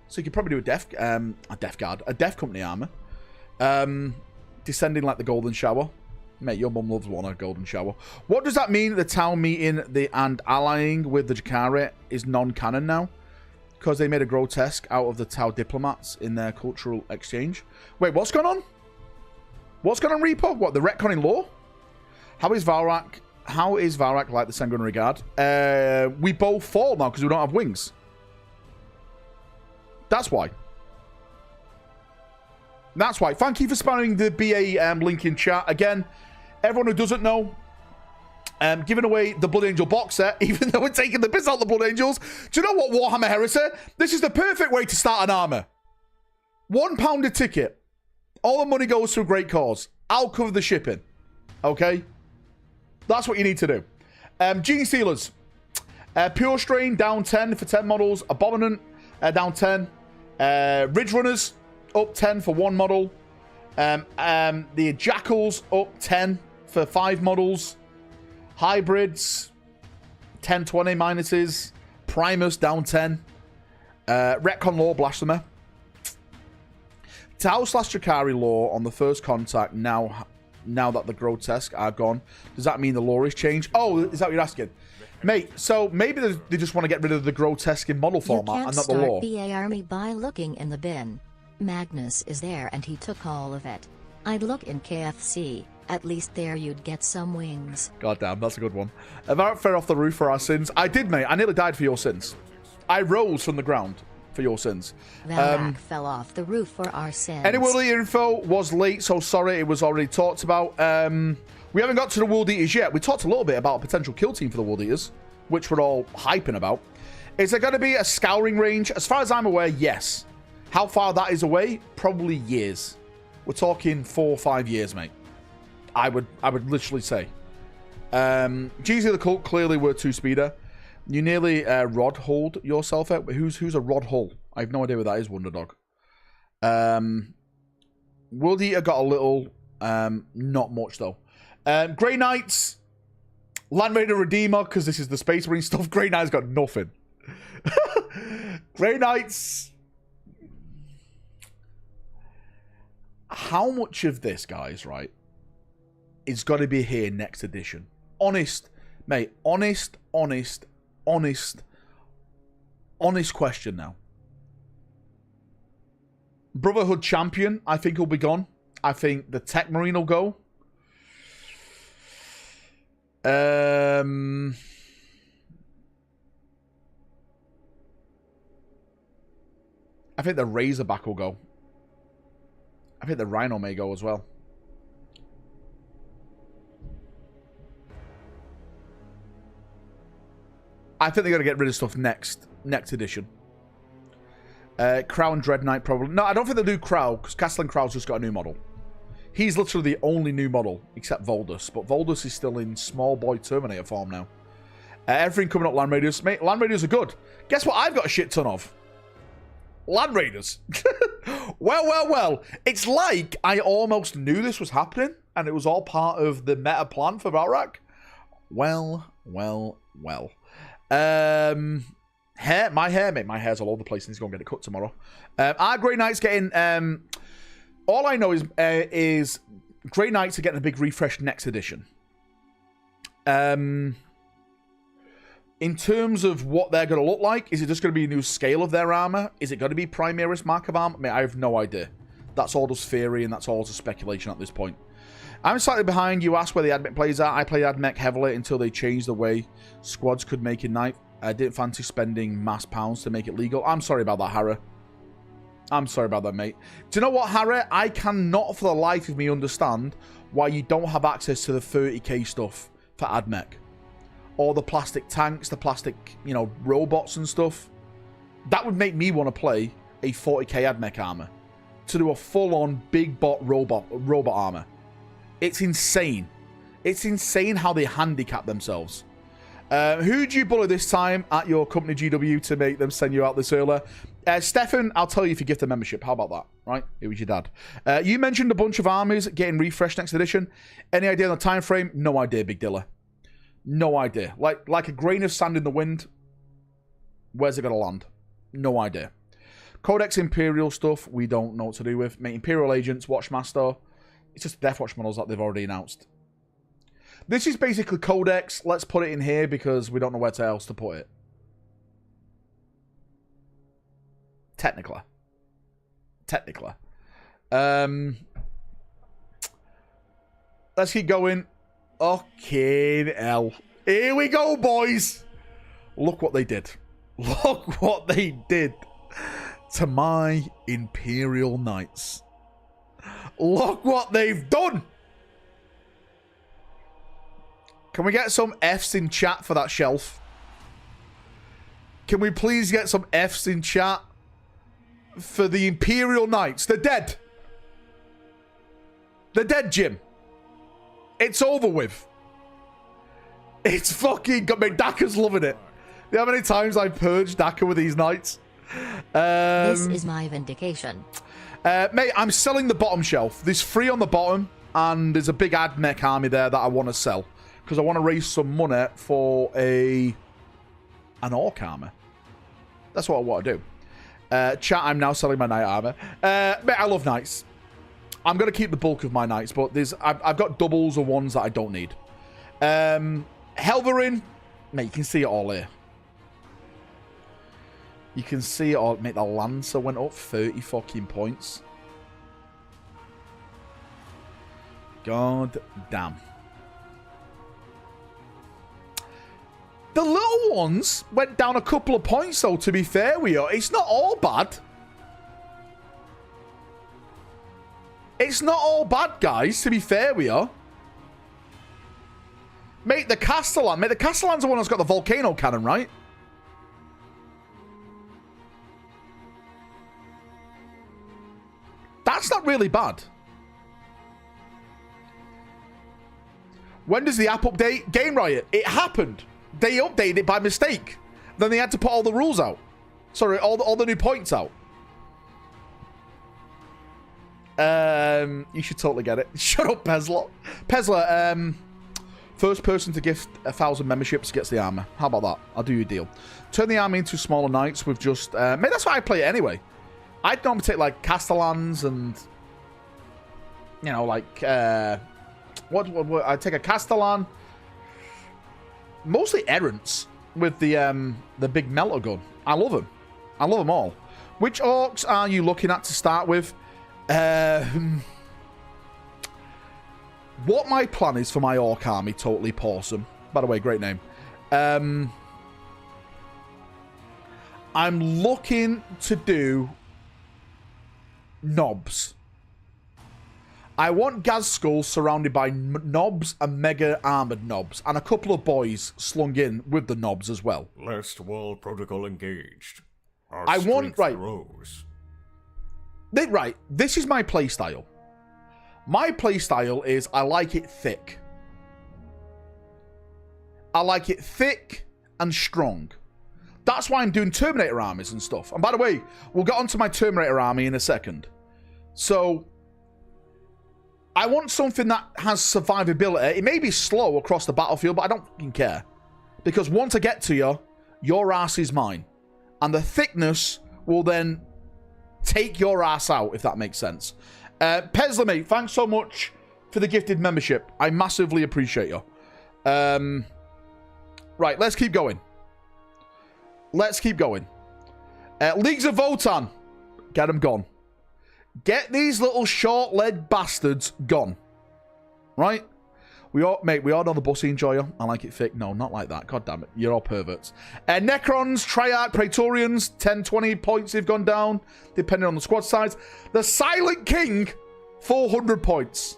So you could probably do a Death Company armor. Descending like the Golden Shower. Mate, your mum loves one, a Golden Shower. What does that mean? The town meeting and allying with the Jakari is non-canon now? Because they made a grotesque out of the Tau diplomats in their cultural exchange. Wait, what's going on? What's going on, Reaper? What, the retconning law? How is Valrak like the Sengun Regard? We both fall now because we don't have wings. That's why. That's why. Thank you for spamming the BA link in chat. Again, everyone who doesn't know, giving away the Blood Angel box set, even though we're taking the piss out of the Blood Angels. Do you know what, Warhammer Heresy? This is the perfect way to start an armor. £1 a ticket. All the money goes to a great cause. I'll cover the shipping. Okay? That's what you need to do. Gene Stealers. Pure Strain, down 10 for 10 models. Abominant, down 10. Ridge Runners, up 10 for 1 model. The Jackals, up 10 for 5 models. Hybrids, 10, 20 minuses. Primus, down 10. Retcon Law, Blasphemer. Tau/Jakari law on the first contact now that the grotesque are gone. Does that mean the law is changed? Oh, is that what you're asking? Mate, so maybe they just want to get rid of the grotesque in model format and not the law. You can't start BA Army by looking in the bin. Magnus is there and he took all of it. I'd look in KFC. At least there you'd get some wings. God damn, that's a good one. Valrak fell off the roof for our sins. I did, mate. I nearly died for your sins. I rose from the ground for your sins. Valrak fell off the roof for our sins. Any World Eater info was late, so sorry. It was already talked about. We haven't got to the World Eaters yet. We talked a little bit about a potential kill team for the World Eaters, which we're all hyping about. Is there going to be a scouring range? As far as I'm aware, yes. How far that is away? Probably years. We're talking 4 or 5 years, mate. I would literally say. GZ the Cult clearly were 2-speeder. You nearly rod-holed yourself out. Who's a rod-hole? I have no idea what that is, Wonder Dog. World Eater got a little, not much though. Grey Knights, Land Raider Redeemer, because this is the Space Marine stuff. Grey Knights got nothing. Grey Knights. How much of this, guys, right, is got to be here next edition? Honest, mate, honest question now. Brotherhood Champion, I think, will be gone. I think the Tech Marine will go. I think the Razorback will go. I think the Rhino may go as well. I think they're going to get rid of stuff next edition. Crow and Dread Knight probably. No, I don't think they'll do Crow, because Castellan Crow's just got a new model. He's literally the only new model, except Voldus. But Voldus is still in small boy Terminator form now. Everything coming up Land Raiders. Mate, Land Raiders are good. Guess what I've got a shit ton of? Land Raiders. Well. It's like I almost knew this was happening, and it was all part of the meta plan for Valrak. Well. Hair, mate. My hair's all over the place. I need to go and get it cut tomorrow. Our Grey Knights getting... all I know is Grey Knights are getting a big refresh next edition. In terms of what they're going to look like, is it just going to be a new scale of their armor? Is it going to be Primaris Mark of Armor? I mean, I have no idea. That's all just theory, and that's all just speculation at this point. I'm slightly behind. You asked where the AdMech plays are. I played AdMech heavily until they changed the way squads could make a knife. I didn't fancy spending mass pounds to make it legal. I'm sorry about that, Harry. I'm sorry about that, mate. Do you know what, Harry? I cannot for the life of me understand why you don't have access to the 30k stuff for AdMech. Or the plastic tanks, the plastic, robots and stuff. That would make me want to play a 40k AdMech armor. To do a full-on big bot robot armor. It's insane. It's insane how they handicap themselves. Who do you bully this time at your company GW to make them send you out this earlier? Stefan, I'll tell you if you give the membership. How about that? Right? It was your dad. You mentioned a bunch of armies getting refreshed next edition. Any idea on the time frame? No idea, Big Dilla. No idea. Like a grain of sand in the wind. Where's it going to land? No idea. Codex Imperial stuff, we don't know what to do with. Mate, Imperial Agents, Watchmaster. It's just Death Watch models that they've already announced. This is basically Codex. Let's put it in here because we don't know where else to put it. Technically. Let's keep going. Okay, hell. Here we go, boys. Look what they did. Look what they did to my Imperial Knights. Look what they've done. Can we get some Fs in chat for that shelf? Can we please get some Fs in chat for the Imperial Knights? They're dead. They're dead, Jim. It's over with. It's fucking got me. Daka's loving it. You know how many times I've purged Daka with these knights? This is my vindication. Mate, I'm selling the bottom shelf. There's 3 on the bottom, and there's a big ad mech army there that I want to sell. Because I want to raise some money for an orc armor. That's what I want to do. Chat, I'm now selling my knight armor. Mate, I love knights. I'm going to keep the bulk of my knights, but I've got doubles or ones that I don't need. Helverin. Mate, you can see it all here. You can see it all. Mate, the Lancer went up 30 fucking points. God damn. The little ones went down a couple of points, though, to be fair with you. It's not all bad. It's not all bad, guys, to be fair with you. Mate, the Castellan. Mate, the Castellan's the one that's got the volcano cannon, right? That's not really bad. When does the app update? Game Riot. It happened. They updated it by mistake. Then they had to put all the rules out. Sorry, all the new points out. You should totally get it. Shut up, Pezla. Pezla, first person to gift 1,000 memberships gets the armor. How about that? I'll do you a deal. Turn the army into smaller knights with just... Mate, that's why I play it anyway. I'd normally take, like, Castellans and... You know, like... What I'd take a Castellan... Mostly Errants with the big melter gun. I love them. I love them all. Which orcs are you looking at to start with? What my plan is for my orc army, totally pawsome. By the way, great name. I'm looking to do knobs. I want Gazskull surrounded by knobs and mega armored knobs, and a couple of boys slung in with the knobs as well. Last wall protocol engaged. I want right. Right, this is my playstyle. My playstyle is I like it thick. I like it thick and strong. That's why I'm doing Terminator armies and stuff. And by the way, we'll get onto my Terminator army in a second. So I want something that has survivability. It may be slow across the battlefield, but I don't fucking care. Because once I get to you, your ass is mine. And the thickness will then take your ass out, if that makes sense. Pezla, mate, thanks so much for the gifted membership. I massively appreciate you. Right, let's keep going. Let's keep going. Leagues of Votan. Get them gone. Get these little short-legged bastards gone. Right? We all know the Bussy enjoyer. I like it thick. No, not like that. God damn it. You're all perverts. Necrons, Triarch, Praetorians. 10, 20 points have gone down, depending on the squad size. The Silent King, 400 points.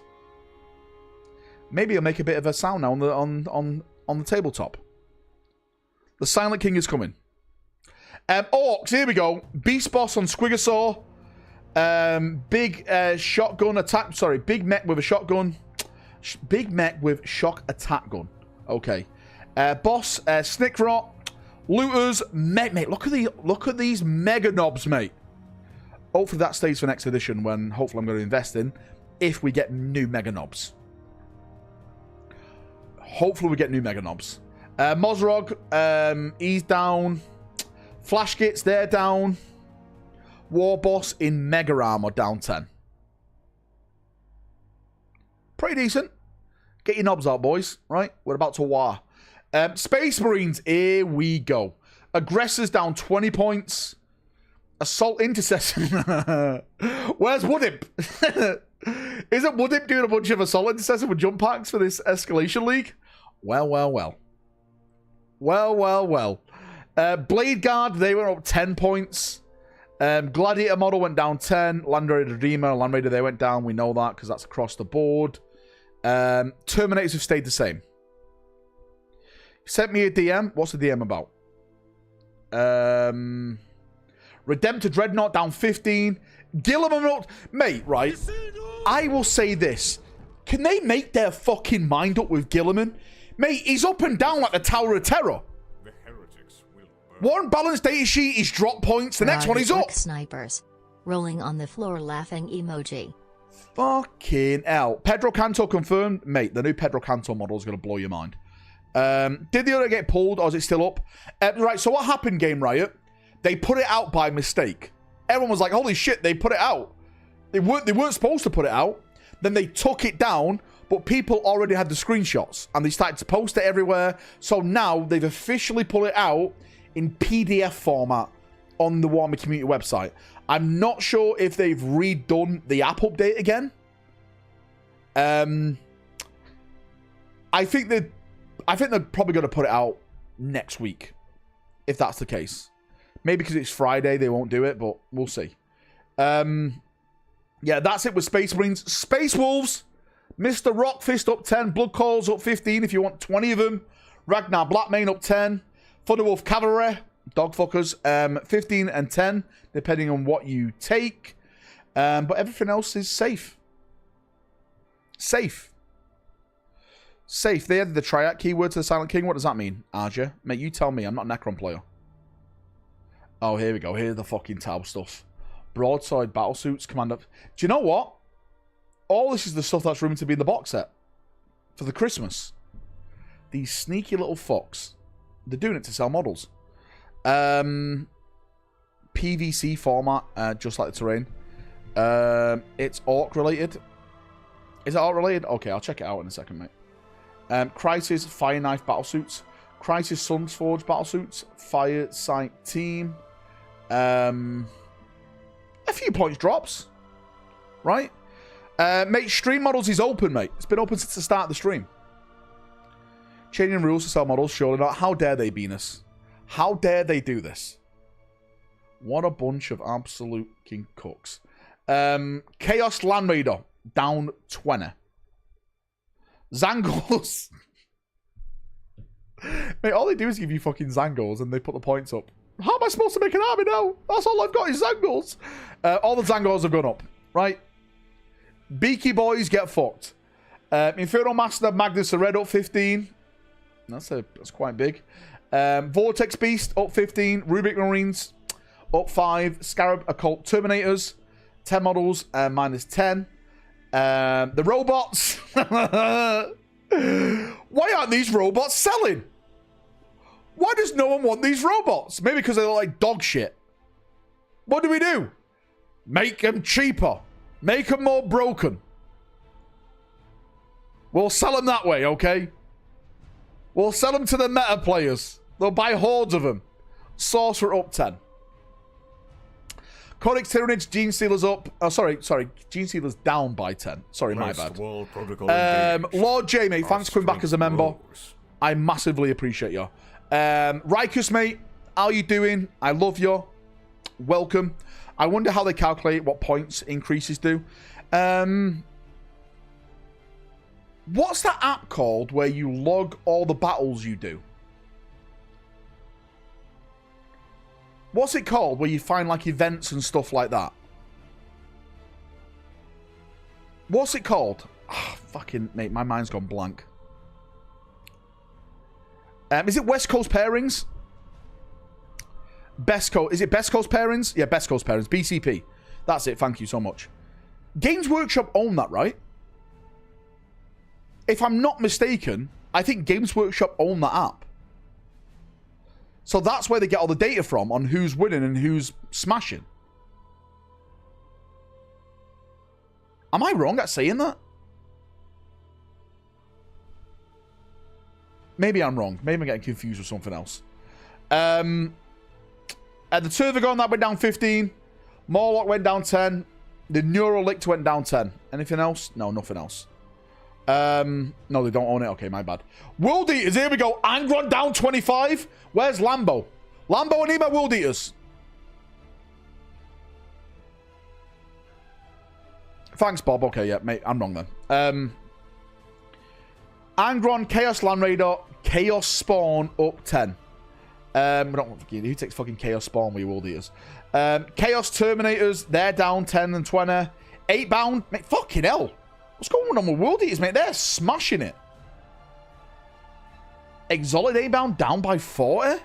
Maybe I'll make a bit of a sound now on the tabletop. The Silent King is coming. Orcs, here we go. Beast Boss on Squigosaur. Big shotgun attack. Sorry, big mech with a shotgun. Big mech with shock attack gun. Okay. Boss, Snickrot. Looters, mate. Look at these mega knobs, mate. Hopefully that stays for next edition when hopefully I'm going to invest in. If we get new mega knobs. Hopefully we get new mega knobs. Mozrog, he's down. Flash Gits, they're down. War Boss in Mega Armor down 10. Pretty decent. Get your knobs out, boys. Right? We're about to war. Space Marines, here we go. Aggressors down 20 points. Assault Intercessor. Where's Woodimp? Isn't Woodimp doing a bunch of Assault Intercessor with jump packs for this Escalation League? Well, well, well. Well, well, well. Blade Guard, they went up 10 points. Gladiator Model went down 10. Land Raider Redeemer, Land Raider, they went down. We know that because that's across the board. Terminators have stayed the same. Sent me a DM. What's the DM about? Redemptor Dreadnought down 15. Gilliman, mate, right? I will say this. Can they make their fucking mind up with Gilliman? Mate, he's up and down like the Tower of Terror. The heretics will burn. One balanced data sheet is drop points. The next one is up. Snipers. Rolling on the floor laughing emoji. Fucking hell. Pedro Canto confirmed. Mate, the new Pedro Canto model is going to blow your mind. Did the other get pulled or is it still up? Right, so what happened, Game Riot? They put it out by mistake. Everyone was like, holy shit, they put it out. They weren't supposed to put it out. Then they took it down, but people already had the screenshots and they started to post it everywhere. So now they've officially put it out in PDF format on the Warhammer community website. I'm not sure if they've redone the app update again. I think they're probably going to put it out next week, if that's the case. Maybe because it's Friday, they won't do it, but we'll see. Yeah, that's it with Space Marines. Space Wolves, Mr. Rockfist up 10, Blood Calls up 15 if you want 20 of them. Ragnar Blackmane up 10. Thunderwolf Cavalry, dogfuckers, 15 and 10, depending on what you take. But everything else is safe. Safe. Safe. They added the Triac keyword to the Silent King. What does that mean, Arja? Mate, you tell me. I'm not a Necron player. Oh, here we go. Here's the fucking Tau stuff. Broadside battlesuits, Commander. Do you know what? All this is the stuff that's rumored to be in the box set for the Christmas. These sneaky little fucks. They're doing it to sell models. PVC format, just like the terrain. It's Orc related. Is it Orc related? Okay, I'll check it out in a second, mate. Crisis Fire Knife battlesuits. Crisis Sun's Forge battlesuits. Fire Sight Team. A few points drops. Right? Mate, stream models is open, mate. It's been open since the start of the stream. Changing rules to sell models, surely not. How dare they, Venus? How dare they do this? What a bunch of absolute king cooks. Chaos Land Raider, down 20. Zangos. Mate, all they do is give you fucking Zangos and they put the points up. How am I supposed to make an army now? That's all I've got is Zangos. All the Zangos have gone up, right? Beaky Boys get fucked. Inferno Master Magnus the Red up 15. That's quite big. Vortex Beast up 15. Rubik Marines up 5. Scarab Occult Terminators 10 models minus 10. The robots. Why aren't these robots selling? Why does no one want these robots? Maybe because they look like dog shit. What do we do? Make them cheaper. Make them more broken. We'll sell them that way, okay? We'll sell them to the meta players. They'll buy hordes of them. Sorcerer up 10. Codex Tyranids, Gene Stealers up. Oh, sorry. Gene Stealers down by 10. Sorry, my bad. Lord J, mate, thanks for coming back as a member. I massively appreciate you. Rikus, mate, how you doing? I love you. Welcome. I wonder how they calculate what points increases do. What's that app called where you log all the battles you do? What's it called where you find like events and stuff like that? What's it called? Oh, fucking mate, my mind's gone blank. Is it West Coast Pairings? Is it Best Coast Pairings? Yeah, Best Coast Pairings. BCP. That's it. Thank you so much. Games Workshop own that, right? If I'm not mistaken, I think Games Workshop own that app. So that's where they get all the data from on who's winning and who's smashing. Am I wrong at saying that? Maybe I'm wrong. Maybe I'm getting confused with something else. The Turvagon, that went down 15. Morlock went down 10. The Neuralict went down 10. Anything else? No, nothing else. No, they don't own it. Okay, my bad. World Eaters, here we go. Angron down 25. Where's Lambo? Lambo, I need my World Eaters. Thanks, Bob. Okay, yeah, mate, I'm wrong then. Angron, Chaos Land Raider, Chaos Spawn up 10. Who takes fucking Chaos Spawn with your World Eaters? Chaos Terminators, they're down 10 and 20. 8 bound, mate, fucking hell. What's going on with World Eaters, mate? They're smashing it. Exalted 8 bound down by 40.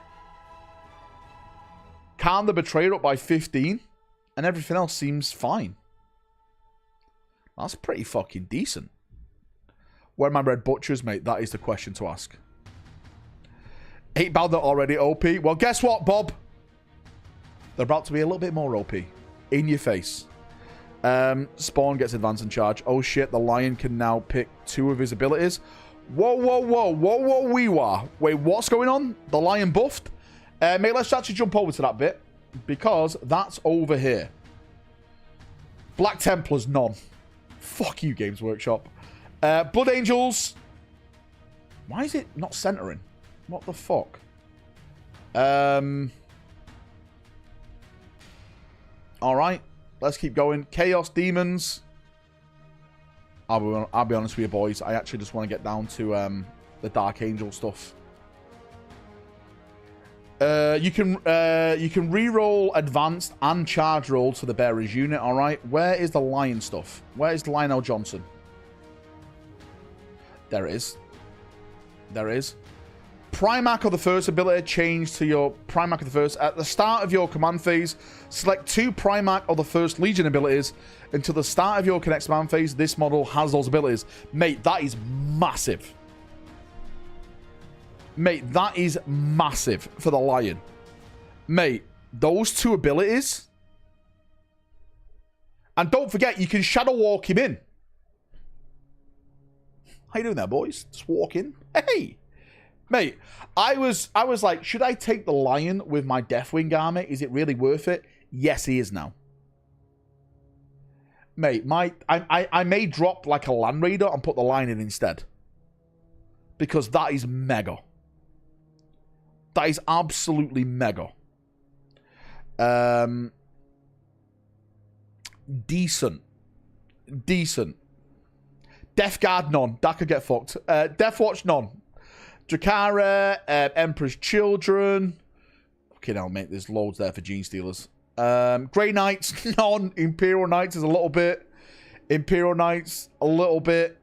Khan the Betrayer up by 15. And everything else seems fine. That's pretty fucking decent. Where are my Red Butchers, mate? That is the question to ask. 8 bound are already OP. Well, guess what, Bob? They're about to be a little bit more OP. In your face. Spawn gets advance and charge. Oh shit, the Lion can now pick 2 of his abilities. Whoa, whoa, whoa, whoa, whoa, wee wah. Wait, what's going on? The Lion buffed? Mate, let's actually jump over to that bit. Because that's over here. Black Templars, none. Fuck you, Games Workshop. Blood Angels. Why is it not centering? What the fuck? Alright. Let's keep going. Chaos Demons. I'll be honest with you, boys. I actually just want to get down to the Dark Angel stuff. You can re-roll advanced and charge rolls for the Bearer's unit, alright? Where is the Lion stuff? Where is Lionel Johnson? There it is. There it is. Primarch of the first ability, change to your Primarch of the first. At the start of your command phase, select 2 Primarch of the first Legion abilities. Until the start of your next command phase, this model has those abilities. Mate, that is massive. Mate, that is massive for the Lion. Mate, those 2 abilities. And don't forget, you can Shadow Walk him in. How you doing there, boys? Just walk in. Hey! Mate, I was like, should I take the Lion with my Deathwing army? Is it really worth it? Yes, he is now. Mate, I may drop like a Land Raider and put the Lion in instead. Because that is mega. That is absolutely mega. Decent. Decent. Death Guard, none. That could get fucked. Death Watch, none. Drakara, Emperor's Children. Okay, now, mate, there's loads there for Gene Stealers. Grey Knights, none. Imperial Knights is a little bit. Imperial Knights, a little bit.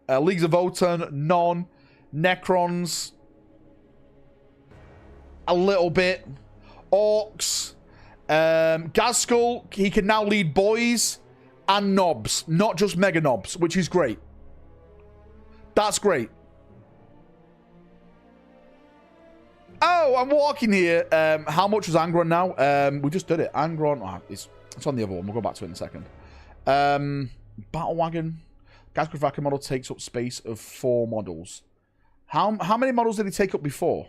Leagues of Votan, none. Necrons, a little bit. Orcs. Gazskull, he can now lead boys and knobs, not just mega knobs, which is great. That's great. Oh, I'm walking here. How much was Angron now? We just did it. Angron, it's on the other one. We'll go back to it in a second. Battle Wagon. Gazgravaca model takes up space of 4 models. How many models did he take up before?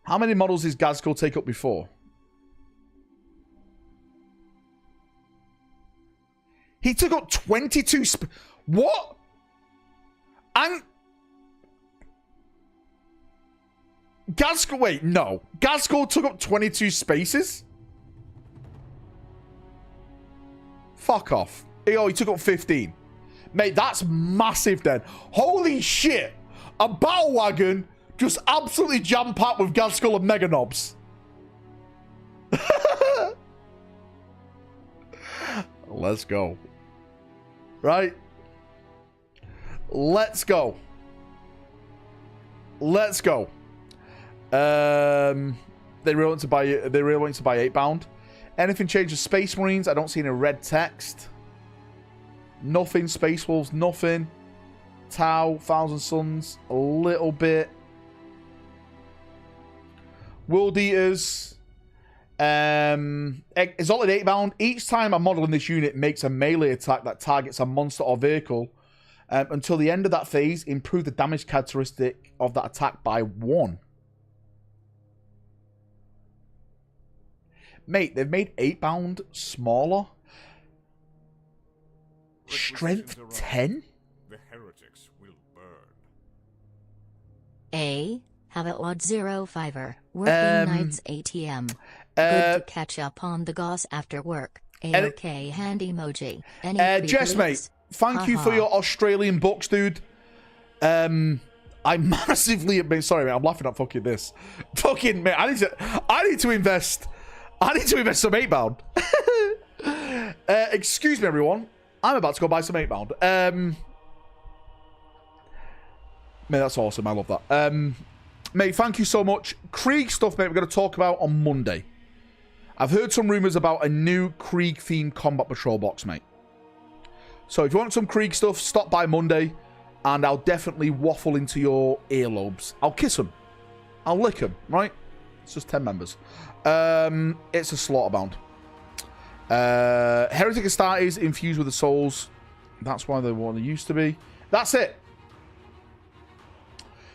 How many models did Gazskull take up before? He took up 22... What? Gazskull... Wait, no. Gazskull took up 22 spaces? Fuck off. Oh, he took up 15. Mate, that's massive then. Holy shit. A battle wagon just absolutely jam-packed with Gazskull and Mega Knobs. Let's go. Right? Let's go. Let's go. They really want to buy 8 bound. Anything changes Space Marines? I don't see any red text. Nothing. Space Wolves, nothing. Tau, Thousand Suns, a little bit. World Eaters. Exalted 8 bound. Each time a model in this unit makes a melee attack that targets a monster or vehicle, until the end of that phase, improve the damage characteristic of that attack by 1. Mate, they've made 8 bound smaller. Strength 10? The heretics will burn. A. Have it odd 05er. Working nights ATM. Good to catch up on the goss after work. A-OK hand emoji. Any Jess, mate, thank you for your Australian books, dude. I massively... Sorry, mate, I'm laughing at fucking this. Fucking, mate, I need to invest... I need to invest some 8 bound. Excuse me, everyone. I'm about to go buy some 8 bound. Mate, that's awesome. I love that. Mate, thank you so much. Krieg stuff, mate, we're going to talk about on Monday. I've heard some rumors about a new Krieg-themed combat patrol box, mate. So if you want some Krieg stuff, stop by Monday, and I'll definitely waffle into your earlobes. I'll kiss them. I'll lick them, right? It's just 10 members. It's a Slaughterbound. Heretic Astartes infused with the souls. That's why they're what they used to be. That's it.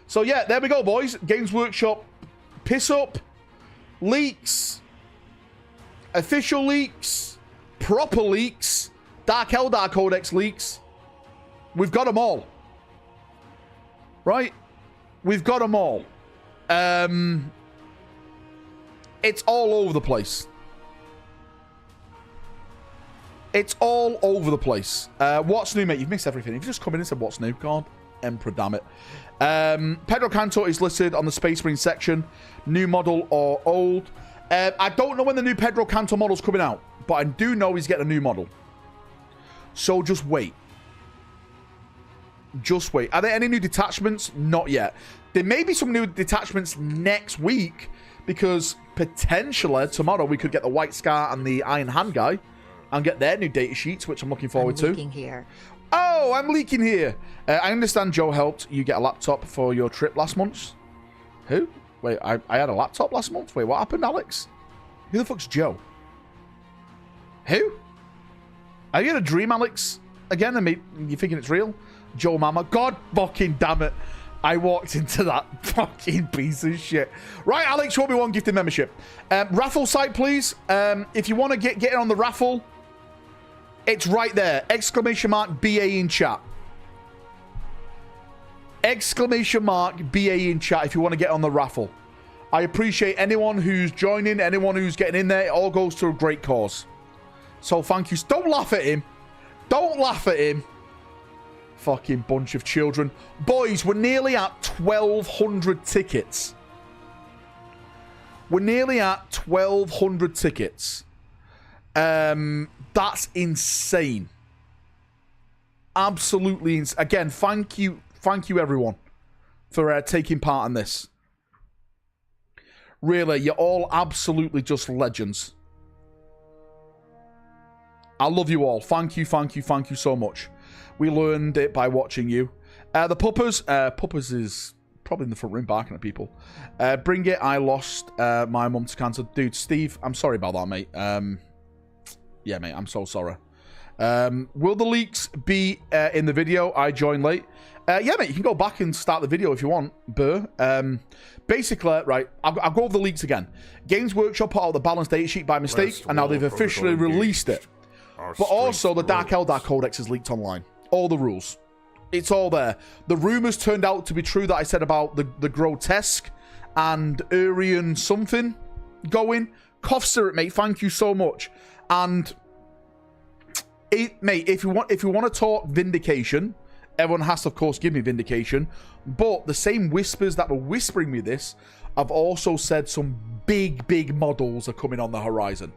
So yeah, there we go, boys. Games Workshop, piss up, leaks, official leaks, proper leaks, Dark Eldar Codex leaks. We've got them all. Right? We've got them all. It's all over the place. It's all over the place. What's new, mate? You've missed everything. If you just come in and said, what's new? God, Emperor, damn it. Pedro Canto is listed on the Space Marine section. New model or old. I don't know when the new Pedro Canto model's coming out, but I do know he's getting a new model. So just wait. Just wait. Are there any new detachments? Not yet. There may be some new detachments next week, because potentially tomorrow we could get the White Scar and the Iron Hand guy and get their new data sheets, which I'm looking forward to. Here. Oh, I'm leaking here. I understand Joe helped you get a laptop for your trip last month. Who? Wait, I had a laptop last month? Wait, what happened, Alex? Who the fuck's Joe? Who? Are you in a dream, Alex? Again, you thinking it's real? Joe Mama. God fucking damn it. I walked into that fucking piece of shit. Right, Alex, you owe me one gifted membership. Raffle site, please. If you want to get in on the raffle, it's right there. Exclamation mark BA in chat. Exclamation mark BA in chat if you want to get on the raffle. I appreciate anyone who's joining, anyone who's getting in there. It all goes to a great cause. So thank you. Don't laugh at him. Don't laugh at him. Fucking bunch of children. Boys, we're nearly at 1,200 tickets. We're nearly at 1,200 tickets. That's insane. Absolutely insane. Again, thank you everyone for taking part in this. Really, you're all absolutely just legends. I love you all. Thank you so much. We learned it by watching you. The Puppers. Puppers is probably in the front room barking at people. Bring it. I lost my mum to cancer. Dude, Steve, I'm sorry about that, mate. Yeah, mate, I'm so sorry. Will the leaks be in the video? I joined late. Yeah, mate, you can go back and start the video if you want, Burr. Basically, right, I'll go over the leaks again. Games Workshop put out the balanced data sheet by mistake, and now they've officially released it. But also, the Dark Eldar Codex is leaked online. All the rules. It's all there. The rumors turned out to be true that I said about the Grotesque and Urian something going. Cough syrup, mate, thank you so much. And, mate, if you want to talk vindication, everyone has to, of course, give me vindication. But the same whispers that were whispering me this have also said some big models are coming on the horizon.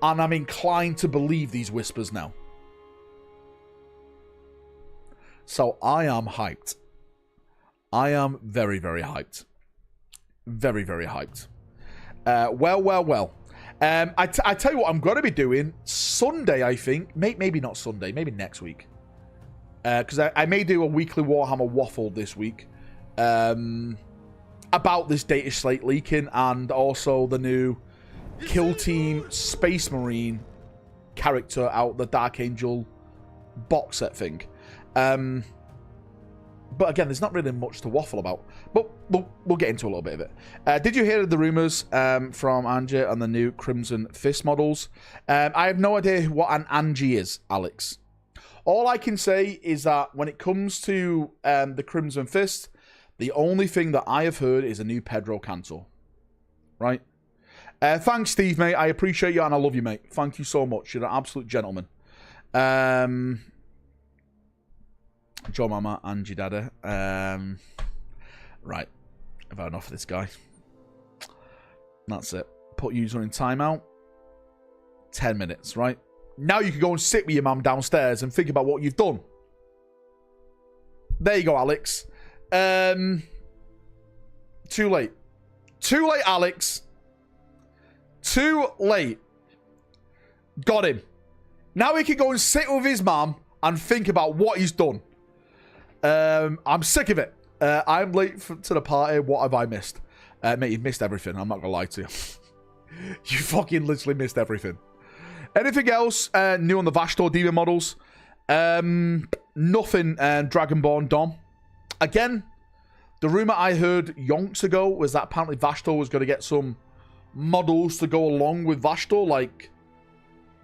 And I'm inclined to believe these whispers now. So I am hyped. I am very hyped. Very hyped. Well. I tell you what I'm going to be doing Sunday, I think. Maybe not Sunday. Maybe next week. because I may do a weekly Warhammer waffle this week about this data slate leaking and also the new Kill Team Space Marine character out the Dark Angel box set thing. But again, there's not really much to waffle about. But we'll get into a little bit of it. Did you hear the rumours from Angie on the new Crimson Fist models? I have no idea what an Angie is, Alex. All I can say is that when it comes to the Crimson Fist, the only thing that I have heard is a new Pedro Cantor. Right? Thanks, Steve, mate. I appreciate you and I love you, mate. Thank you so much. You're an absolute gentleman. Joe Mama, Angie Dada. Right. I've had enough of this guy. That's it. Put user in timeout. 10 minutes, right? Now you can go and sit with your mum downstairs and think about what you've done. There you go, Alex. Too late. Too late, Alex. Too late. Got him. Now he can go and sit with his mum and think about what he's done. I'm sick of it. I'm late to the party. What have I missed? Mate, you've missed everything. I'm not going to lie to you. You fucking literally missed everything. Anything else new on the Vashtor Demon models? Nothing Dragonborn Dom. Again, the rumor I heard yonks ago was that apparently Vashtor was going to get some models to go along with Vashtor, like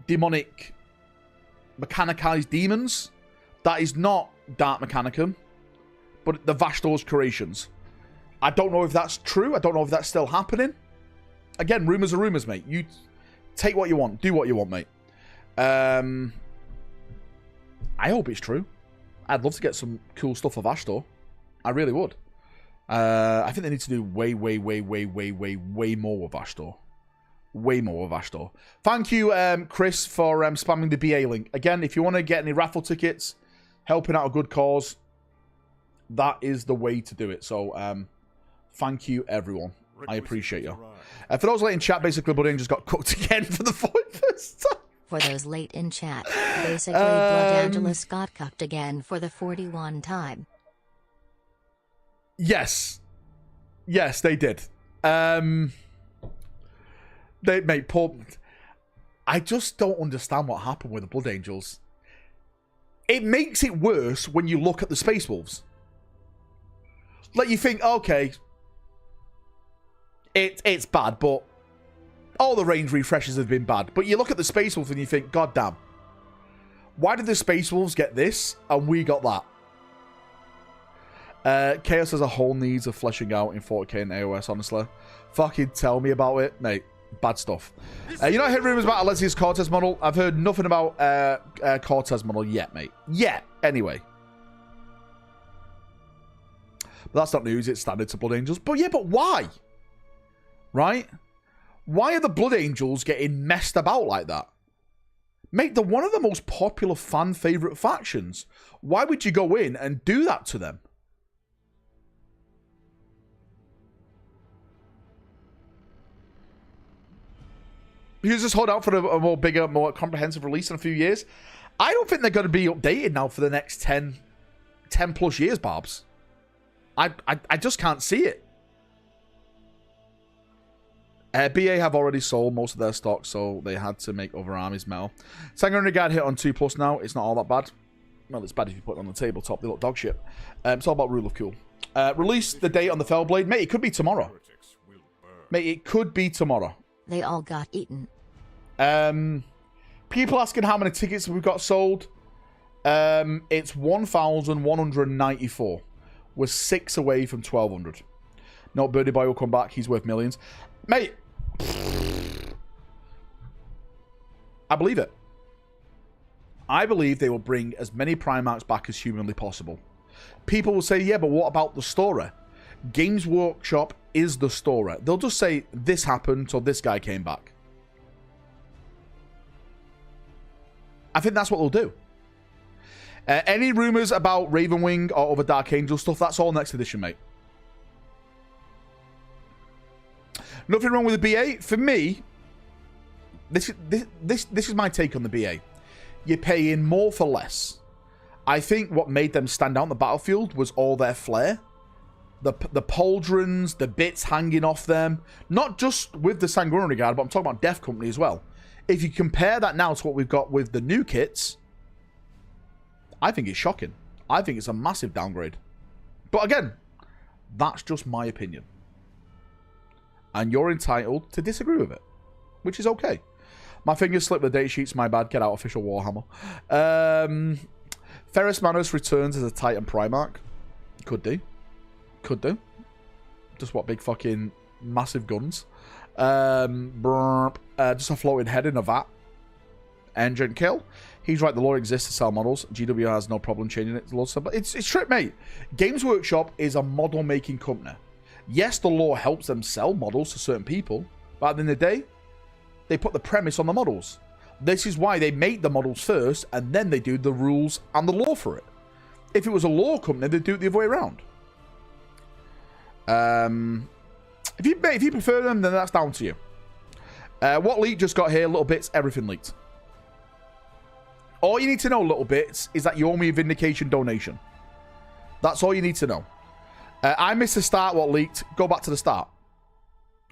demonic mechanized demons. That is not Dark Mechanicum, but the Vashtor's creations. I don't know if that's true. I don't know if that's still happening. Again, rumors are rumors, mate. You take what you want. Do what you want, mate. I hope it's true. I'd love to get some cool stuff of Vashtor. I really would. I think they need to do way more with Vashtor. Way more with Vashtor. Thank you, Chris, for spamming the BA link. Again, if you want to get any raffle tickets, helping out a good cause, that is the way to do it. So, thank you, everyone. I appreciate you. For those late in chat, basically, Blood Angels got cooked again for the 41st time. For those late in chat, basically, Blood Angelus got cooked again for the 41 time. Yes. Yes, they did. They mate, poor. I just don't understand what happened with the Blood Angels. It makes it worse when you look at the Space Wolves. Like, you think, okay, it's bad, but all the range refreshes have been bad. But you look at the Space Wolves and you think, God damn, why did the Space Wolves get this and we got that? Chaos as a whole needs of fleshing out in 40k and AOS, honestly. Fucking tell me about it, mate. Bad stuff. You know, I heard rumors about Alessia's Cortez model. I've heard nothing about Cortez model yet, mate. Yet, anyway. But that's not news. It's standard to Blood Angels. But yeah, but why? Right? Why are the Blood Angels getting messed about like that? Mate, they're one of the most popular fan favourite factions. Why would you go in and do that to them? You just hold out for a more bigger, more comprehensive release in a few years. I don't think they're going to be updated now for the next 10 plus years, Barbs. I just can't see it. BA have already sold most of their stock, so they had to make other armies metal. Sanguinary Guard hit on 2+ now. It's not all that bad. Well, it's bad if you put it on the tabletop. They look dog shit. It's all about rule of cool. Release the date on the Fellblade. Mate, it could be tomorrow. Mate, it could be tomorrow. They all got eaten. People asking how many tickets we've got sold. It's 1,194. We're 6 away from 1,200. No, Birdie Boy will come back. He's worth millions. Mate, I believe it. I believe they will bring as many Primarchs back as humanly possible. People will say, yeah, but what about the story? Games Workshop is the story. They'll just say, this happened, so this guy came back. I think that's what they'll do. Any rumours about Ravenwing or other Dark Angel stuff, that's all next edition, mate. Nothing wrong with the BA. For me, this is my take on the BA. You're paying more for less. I think what made them stand out on the battlefield was all their flair. The pauldrons, the bits hanging off them. Not just with the Sanguinary Guard, but I'm talking about Death Company as well. If you compare that now to what we've got with the new kits, I think it's shocking. I think it's a massive downgrade. But again, that's just my opinion. And you're entitled to disagree with it, which is okay. My fingers slipped the date sheets, my bad. Get out, official Warhammer. Ferrus Manus returns as a Titan Primarch. Could do. Could do. Just what big fucking massive guns. Just a floating head in a vat. Engine kill. He's right, the law exists to sell models. GW has no problem changing it to law. But it's true, mate. Games Workshop is a model making company. Yes, the law helps them sell models to certain people, but at the end of the day, they put the premise on the models. This is why they make the models first, and then they do the rules and the law for it. If it was a law company, they'd do it the other way around. If you prefer them, then that's down to you. What leak just got here? Little bits, everything leaked. All you need to know, little bits, is that you owe me a Vindication donation. That's all you need to know. I missed the start. What leaked? Go back to the start.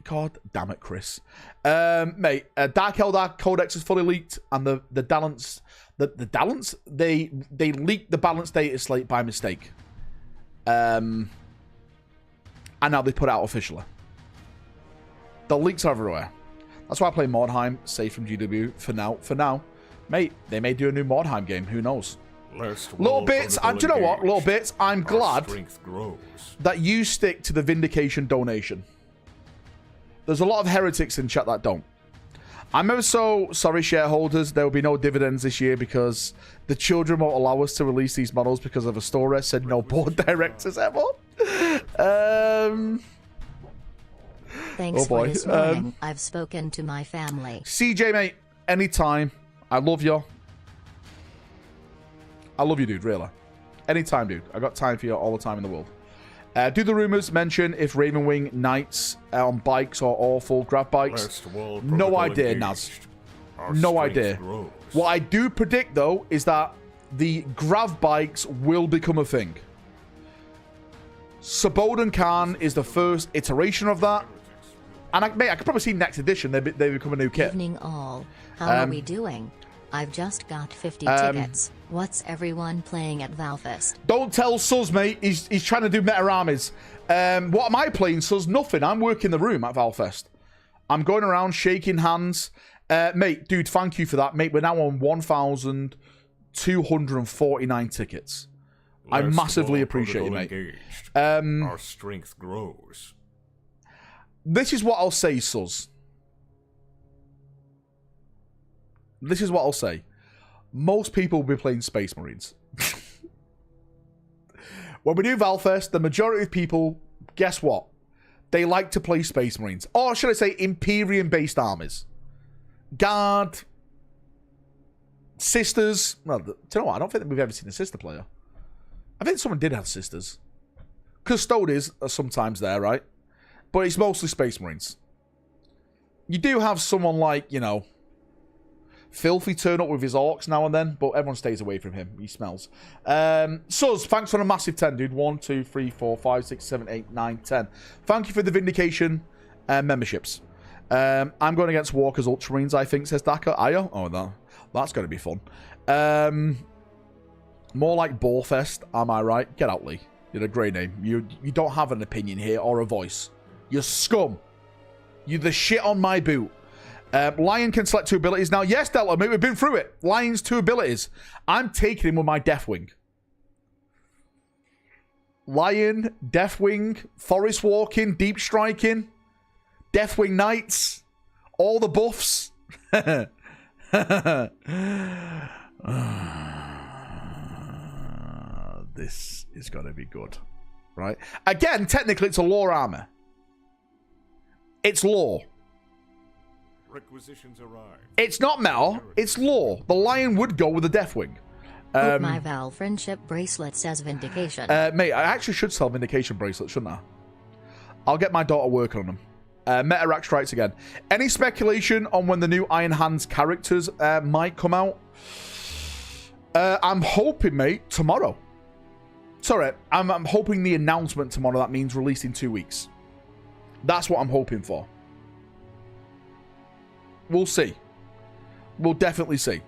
God damn it, Chris. Mate, Dark Eldar Codex is fully leaked, and the Dalance, the Dalance, they leaked the balance data slate by mistake. And now they put it out officially. The leaks are everywhere. That's why I play Mordheim, safe from GW for now. For now, mate, they may do a new Mordheim game. Who knows? Little bits, and do you know what? Little bits, I'm glad that you stick to the Vindication donation. There's a lot of heretics in chat that don't. I'm ever so sorry, shareholders. There will be no dividends this year because the children won't allow us to release these models because of a store said no board directors ever. Thanks for this morning. I've spoken to my family. CJ, mate, anytime. I love you. I love you, dude, really. Anytime, dude. I got time for you all the time in the world. Do the rumors mention if Ravenwing Knights on bikes are awful? Grav bikes? No idea, Naz. No idea. What I do predict, though, is that the Grav bikes will become a thing. Saboden Khan is the first iteration of that. And I could probably see next edition they become a new kit. Evening all. How are we doing? I've just got 50 tickets. What's everyone playing at Valfest? Don't tell Suz, mate. He's trying to do meta armies. What am I playing, Suz? Nothing. I'm working the room at Valfest. I'm going around shaking hands. Mate, dude, thank you for that. Mate, we're now on 1,249 tickets. I massively appreciate you, mate. Our strength grows. This is what I'll say, Suz. This is what I'll say. Most people will be playing Space Marines. When we do Valfest, the majority of people, guess what? They like to play Space Marines. Or should I say Imperium-based armies. Guard. Sisters. Well, do you know what? I don't think that we've ever seen a sister player. I think someone did have sisters. Custodes are sometimes there, right? But it's mostly Space Marines. You do have someone like, you know, Filthy turn up with his orcs now and then, but everyone stays away from him. He smells. Suz, thanks for a massive 10, dude. 1, 2, 3, 4, 5, 6, 7, 8, 9, 10. Thank you for the Vindication memberships. I'm going against Walker's Ultramarines, I think, says Daka. Are you? Oh, that's going to be fun. More like Borefest, am I right? Get out, Lee. You're a great name. You don't have an opinion here or a voice. You're scum. You're the shit on my boot. Lion can select 2 abilities now. Yes, Delta, mate, we've been through it. Lion's 2 abilities. I'm taking him with my Deathwing. Lion, Deathwing, Forest Walking, Deep Striking, Deathwing Knights, all the buffs. This is going to be good. Right? Again, technically, it's a lore armor. It's lore. Requisitions arrive. It's not metal, it's lore. The Lion would go with the Deathwing. My Val friendship bracelet says Vindication. Mate, I actually should sell Vindication bracelets, shouldn't I? I'll get my daughter working on them. Meta-Rack strikes again. Any speculation on when the new Iron Hands characters might come out? I'm hoping, mate, tomorrow. Sorry, I'm hoping the announcement tomorrow. That means released in 2 weeks. That's what I'm hoping for. We'll see. We'll definitely see.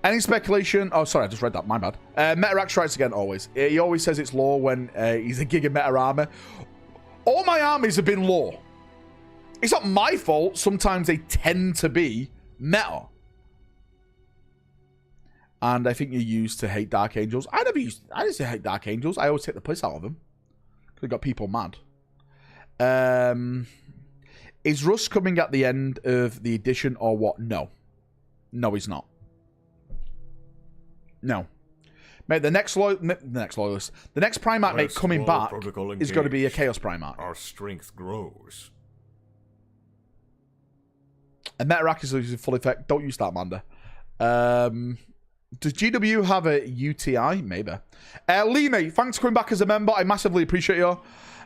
Any speculation? Oh, sorry, I just read that. My bad. Metarak strikes again, always. He always says it's law when he's a Giga Meta armor. All my armies have been law. It's not my fault. Sometimes they tend to be meta. And I think you're used to hate Dark Angels. I didn't say hate Dark Angels. I always take the piss out of them. Because it got people mad. Is Rust coming at the end of the edition or what? No. No, he's not. No. Mate, the next loyalist, the next Primarch, mate, coming back is going to be a Chaos Primarch. Our strength grows. And Metarak is using full effect. Don't use that, Manda. Does GW have a UTI? Maybe. Lee, mate, thanks for coming back as a member. I massively appreciate you.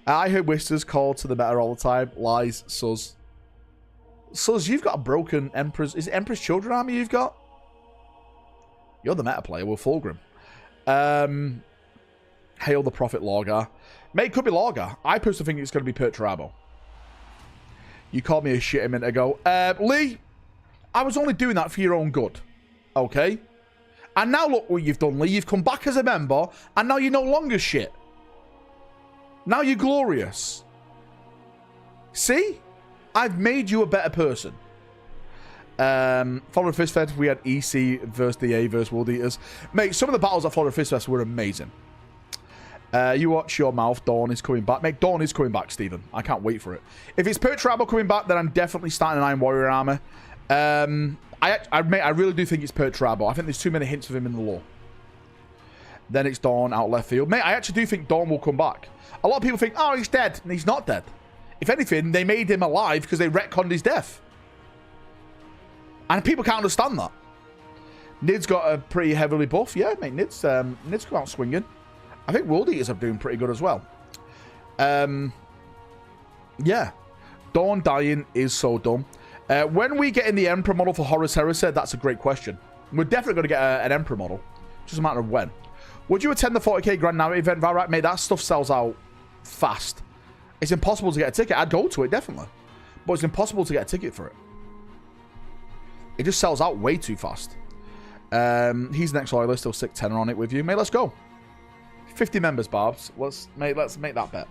I heard Whisters call to the meta all the time. Lies, Suz. Suz, you've got a broken Emperor's... Is it Emperor's Children army you've got? You're the meta player. We're Fulgrim. Hail the Prophet Lorgar. Mate, it could be Lorgar. I personally think it's going to be Perturabo. You called me a shit a minute ago. Lee, I was only doing that for your own good. Okay? And now look what you've done, Lee. You've come back as a member, and now you're no longer shit. Now you're glorious. See? I've made you a better person. Florida Fist Fest, we had EC versus DA versus World Eaters. Mate, some of the battles at Florida Fist Fest were amazing. You watch your mouth. Dawn is coming back. Mate, Dawn is coming back, Stephen. I can't wait for it. If it's Perturabo coming back, then I'm definitely starting an Iron Warrior armor. I really do think it's Perturabo. I think there's too many hints of him in the lore. Then it's Dawn out left field. Mate, I actually do think Dawn will come back. A lot of people think, oh, he's dead. And he's not dead. If anything, they made him alive because they retconned his death. And people can't understand that. Nid's got a pretty heavily buff. Yeah, mate, Nid's come out swinging. I think World Eaters are doing pretty good as well. Yeah. Dawn dying is so dumb. When we get in the Emperor model for Horus Heresy, that's a great question. We're definitely going to get an Emperor model. Just a matter of when. Would you attend the 40k Grand Narrative event, Valrak? Mate, that stuff sells out fast. It's impossible to get a ticket. I'd go to it, definitely. But it's impossible to get a ticket for it. It just sells out way too fast. He's the next loyalist. He'll stick tenner on it with you. Mate, let's go. 50 members, Barbs. Let's make that bet.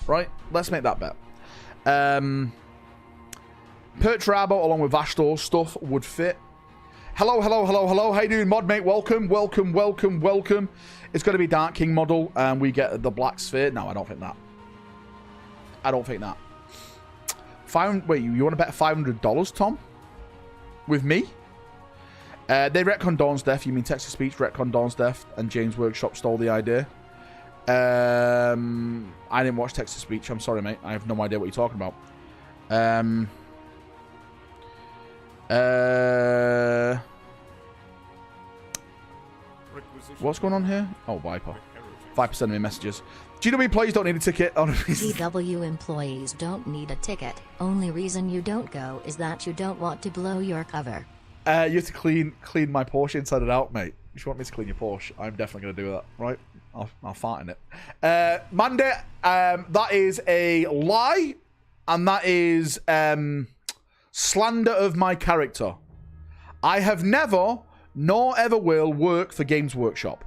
Right? Let's make that bet. Perturabo along with Vashtor's stuff would fit. Hello. How you doing, mod mate? Welcome. It's going to be Dark King model, and we get the Black Sphere. No, I don't think that. Wait, you want to bet $500, Tom? With me? They retcon Dawn's death. You mean text-to-speech retcon Dawn's death, and James Workshop stole the idea. I didn't watch text-to-speech. I'm sorry, mate. I have no idea what you're talking about. What's going on here? Oh, Viper. 5% of my messages. GW employees don't need a ticket. GW employees don't need a ticket. Only reason you don't go is that you don't want to blow your cover. You have to clean my Porsche inside and out, mate. If you want me to clean your Porsche, I'm definitely going to do that, right? I'll fart in it. Monday, that is a lie, and that is slander of my character. I have never, nor ever will, work for Games Workshop.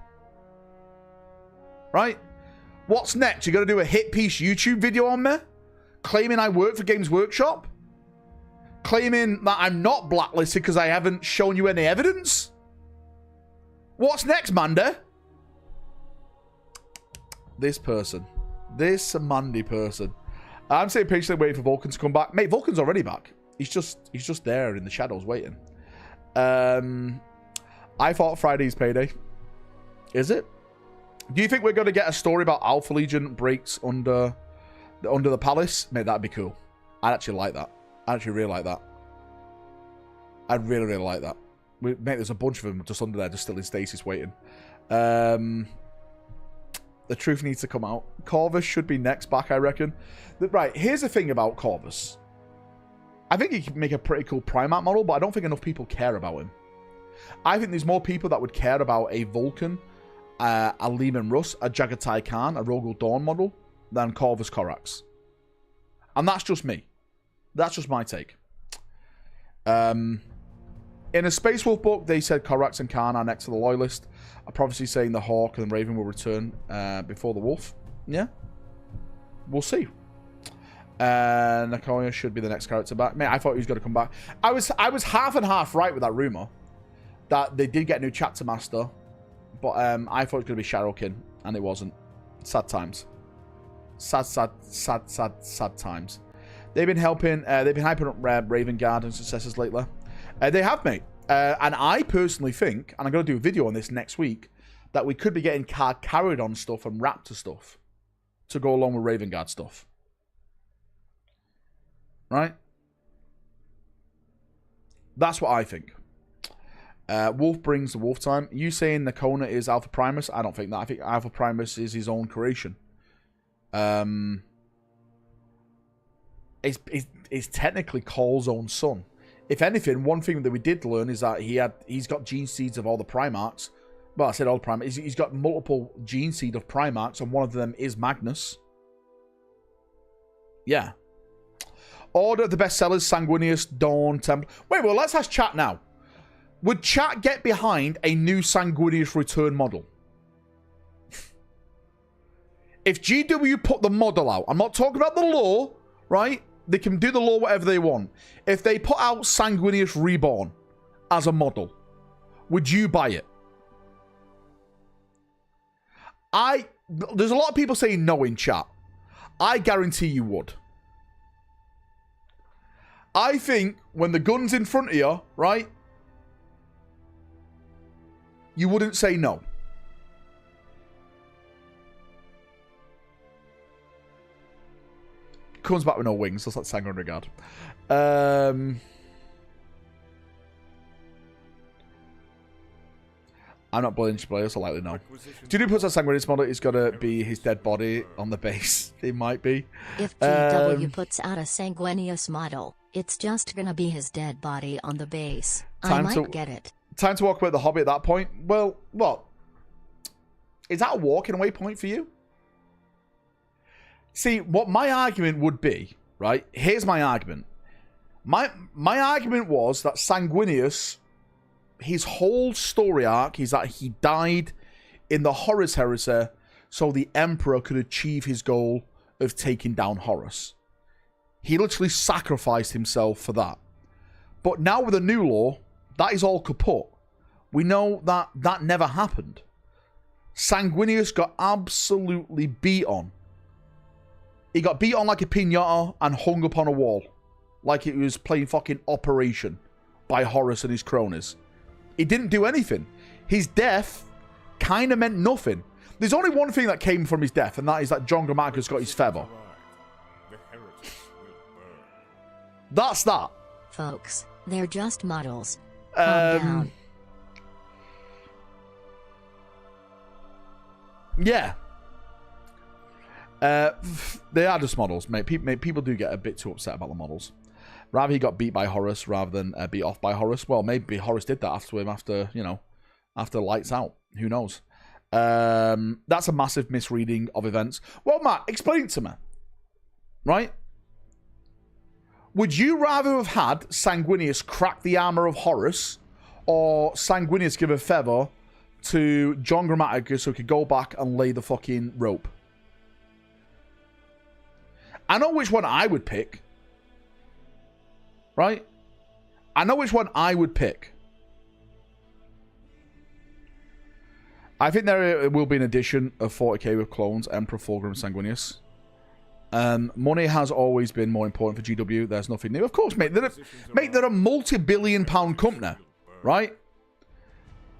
Right? What's next? You're going to do a hit piece YouTube video on me? Claiming I work for Games Workshop? Claiming that I'm not blacklisted because I haven't shown you any evidence? What's next, Manda? This person. This Mandy person. I'm sitting patiently waiting for Vulcan to come back. Mate, Vulcan's already back. He's just there in the shadows waiting. I thought Friday's payday. Is it? Do you think we're going to get a story about Alpha Legion breaks under the palace? Mate, that'd be cool. I'd actually like that. I actually really like that. I'd really, really like that. Mate, there's a bunch of them just under there, just still in stasis waiting. The truth needs to come out. Corvus should be next back, I reckon. Right, here's the thing about Corvus. I think he could make a pretty cool Primarch model, but I don't think enough people care about him. I think there's more people that would care about a Vulcan, a Lehman Russ, a Jagatai Khan, a Rogel Dawn model than Corvus Corax. And that's just me. That's just my take. In a Space Wolf book, they said Corax and Khan are next to the Loyalist. A prophecy saying the Hawk and the Raven will return before the Wolf. Yeah. We'll see. Nakoya should be the next character back. Man, I thought he was going to come back. I was half and half right with that rumor that they did get a new chapter master, but I thought it was going to be Shadowkin, and it wasn't. Sad times. Sad times. They've been helping. They've been hyping up Raven Guard and successors lately. They have, mate. And I personally think, and I'm going to do a video on this next week, that we could be getting carried on stuff and Raptor stuff to go along with Raven Guard stuff. Right? That's what I think. Wolf brings the Wolf time. You saying Nakona is Alpha Primus? I don't think that. I think Alpha Primus is his own creation. It's technically Call's own son. If anything, one thing that we did learn is that he's got gene seeds of all the Primarchs. Well, I said all the Primarchs. He's got multiple gene seed of Primarchs, and one of them is Magnus. Yeah. Order of the bestsellers, Sanguinius, Dawn, Temple. Wait, well, let's ask chat now. Would chat get behind a new Sanguinius return model? If GW put the model out, I'm not talking about the lore, right? They can do the lore whatever they want. If they put out Sanguinius Reborn as a model, would you buy it? There's a lot of people saying no in chat. I guarantee you would. I think when the gun's in front of you, right, you wouldn't say no. Comes back with no wings. That's like Sanguine Regard. I'm not bullying players, so likely no. Do you puts that Sanguinius model? It's got to be his dead body on the base. It might be. If GW puts out a Sanguinius model, it's just going to be his dead body on the base. I might get it. Time to walk away with the hobby at that point. Well, what? Is that a walking away point for you? See, what my argument would be, right? Here's my argument. My argument was that Sanguinius, his whole story arc is that he died in the Horus Heresy so the Emperor could achieve his goal of taking down Horus. He literally sacrificed himself for that. But now with the new law, that is all kaput. We know that that never happened. Sanguinius got absolutely beat on. He got beat on like a piñata and hung up on a wall. Like it was playing fucking Operation by Horus and his cronies. He didn't do anything. His death kind of meant nothing. There's only one thing that came from his death, and that is that John Grammaticus got his feather. That's that. Folks, they're just models. Calm down. Yeah. They are just models, mate. People do get a bit too upset about the models. Rather he got beat by Horus rather than beat off by Horus. Well, maybe Horus did that after him after Lights Out. Who knows? That's a massive misreading of events. Well, Matt, explain it to me. Right? Would you rather have had Sanguinius crack the armor of Horus, or Sanguinius give a feather to John Grammaticus so he could go back and lay the fucking rope? I know which one I would pick. Right? I know which one I would pick. I think there will be an edition of 40k with clones, Emperor, Fulgrim, Sanguinius. Money has always been more important for GW. There's nothing new. Of course, mate. They're a multi-billion-pound company, right?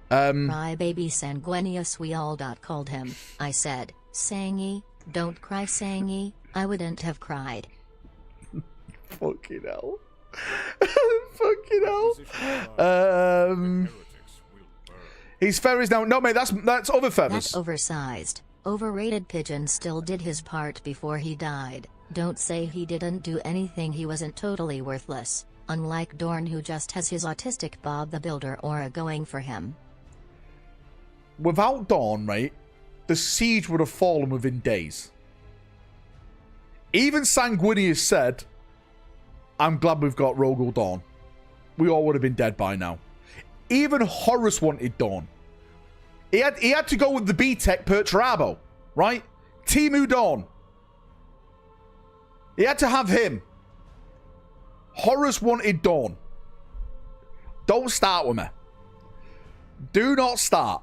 Cry baby Sanguinius, we all called him. I said, Sangy, don't cry, Sangy. I wouldn't have cried. Fucking hell. Fucking hell. His feathers now. No, mate, that's other feathers. That's oversized. Overrated Pigeon still did his part before he died. Don't say he didn't do anything. He wasn't totally worthless. unlike Dorn who just has his autistic Bob the Builder aura going for him. Without Dawn, right, the siege would have fallen within days. Even Sanguinius said, I'm glad we've got Rogel Dawn. We all would have been dead by now. Even Horus wanted Dawn. He had to go with the B-Tech Perturabo, right? Timu Dawn. He had to have him. Horus wanted Dawn. Don't start with me. Do not start.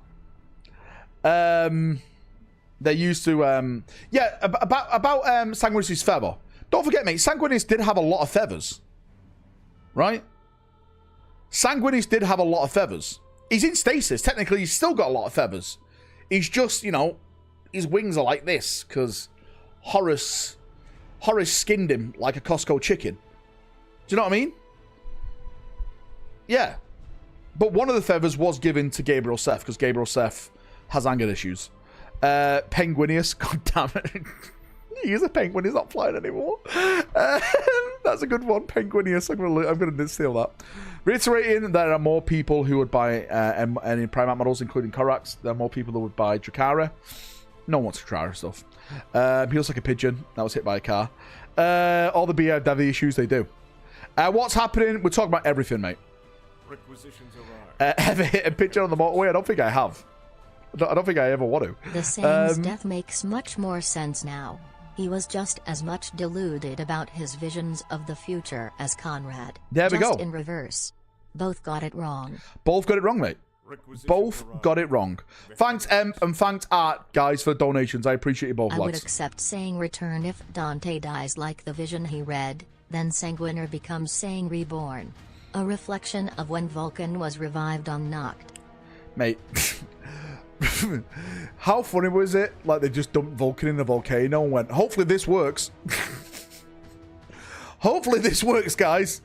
They used to yeah, about Sanguinius' feather. Don't forget, mate, Sanguinius did have a lot of feathers. Right? Sanguinius did have a lot of feathers. He's in stasis. Technically, he's still got a lot of feathers. He's just, you know, his wings are like this because Horus skinned him like a Costco chicken. Do you know what I mean? Yeah. But one of the feathers was given to Gabriel Seth because Gabriel Seth has anger issues. Penguinius, god damn it. He is a penguin, he's not flying anymore. That's a good one, Penguinius. I'm gonna steal that. Reiterating, there are more people who would buy any Primarch models, including Korax. There are more people who would buy Drakara. No one wants Drakara stuff. He looks like a pigeon that was hit by a car. All the BFW issues they do. What's happening? We're talking about everything, mate. Requisitions arrive. Ever hit a pigeon on the motorway? I don't think I have. I don't think I ever want to. The Sane's death makes much more sense now. He was just as much deluded about his visions of the future as Conrad. There we go. Just in reverse. Both got it wrong. Both got it wrong, mate. Both got it wrong. Thanks, and thanks, Art, guys, for the donations. I appreciate you both, I lads. would accept saying return if Dante dies like the vision he read, then Sanguiner becomes saying reborn. A reflection of when Vulcan was revived on Noct. Mate. How funny was it? Like they just dumped Vulcan in the volcano and went, hopefully this works. Hopefully this works, guys.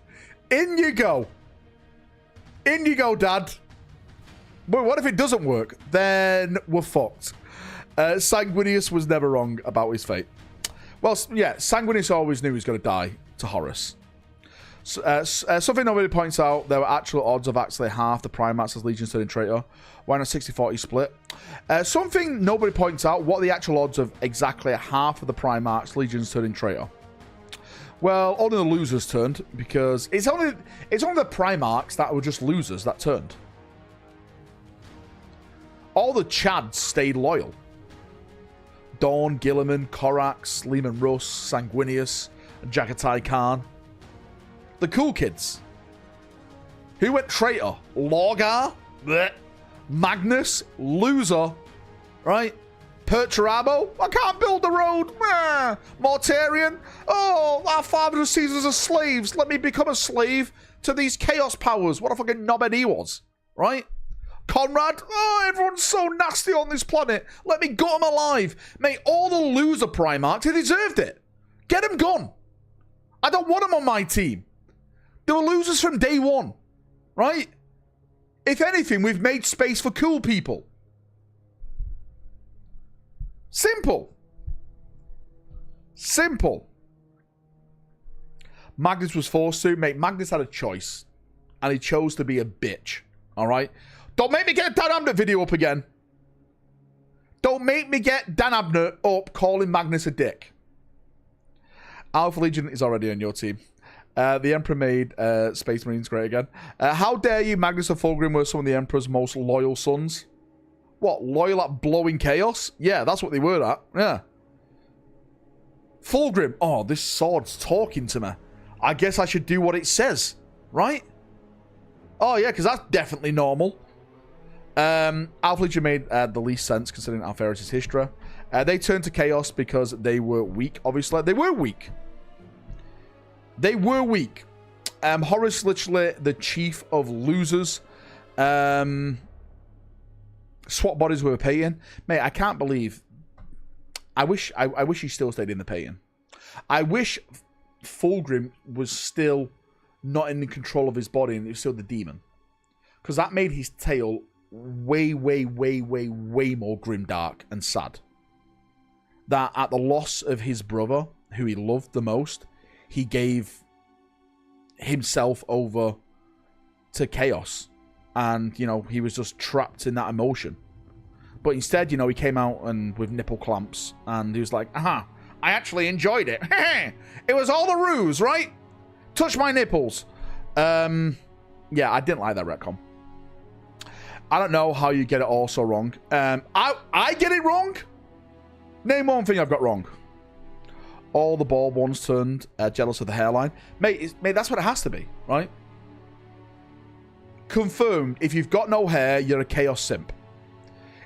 In you go. In you go, Dad. But what if it doesn't work? Then we're fucked. Sanguinius was never wrong about his fate. Well, yeah, Sanguinius always knew he was going to die to Horus. Something nobody points out, there were actual odds of actually half the Primates as Legions turning traitor. Why not 60-40 split? Something nobody points out, what are the actual odds of exactly half of the Primates Legions turning traitor? Well, only the losers turned, because it's only the Primarchs that were just losers that turned. All the Chads stayed loyal. Dawn, Gilliman, Korax, Lehman Russ, Sanguinius, Jagatai Khan. The cool kids. Who went traitor? Lorgar? Blech. Magnus? Loser? Right? Perturabo? I can't build the road. Mortarian? Oh, our father sees us as slaves. Let me become a slave to these chaos powers. What a fucking knobhead he was. Right? Conrad? Oh, everyone's so nasty on this planet. Let me gut them alive. Mate, all the loser Primarchs, they deserved it. Get them gone. I don't want them on my team. They were losers from day one. Right? If anything, we've made space for cool people. Simple. Simple. Magnus was forced to. Mate, Magnus had a choice. And he chose to be a bitch. Alright? Don't make me get Dan Abnett video up again. Don't make me get Dan Abnett up calling Magnus a dick. Alpha Legion is already on your team. The Emperor made Space Marines great again. How dare you, Magnus and Fulgrim were some of the Emperor's most loyal sons. What, loyal at blowing chaos? Yeah, that's what they were at. Yeah. Fulgrim. Oh, this sword's talking to me. I guess I should do what it says. Right? Oh, yeah, because that's definitely normal. Alpha Legion made the least sense considering Alpharis' history. They turned to chaos because they were weak, obviously. They were weak. They were weak. Horus literally the chief of losers. Swap bodies we were paying. Mate, I can't believe. I wish he still stayed in the paying. I wish Fulgrim was still not in control of his body and he was still the demon. Because that made his tale way, way, way, way, way more grimdark and sad. That at the loss of his brother, who he loved the most, he gave himself over to chaos. And, you know, he was just trapped in that emotion. But instead, you know, he came out and with nipple clamps, and he was like, aha, I actually enjoyed it. It was all the ruse, right? Touch my nipples. Yeah, I didn't like that retcon. I don't know how you get it all so wrong. I get it wrong? Name one thing I've got wrong. All the bald ones turned jealous of the hairline. Mate, that's what it has to be, right? Confirmed, if you've got no hair, you're a Chaos simp.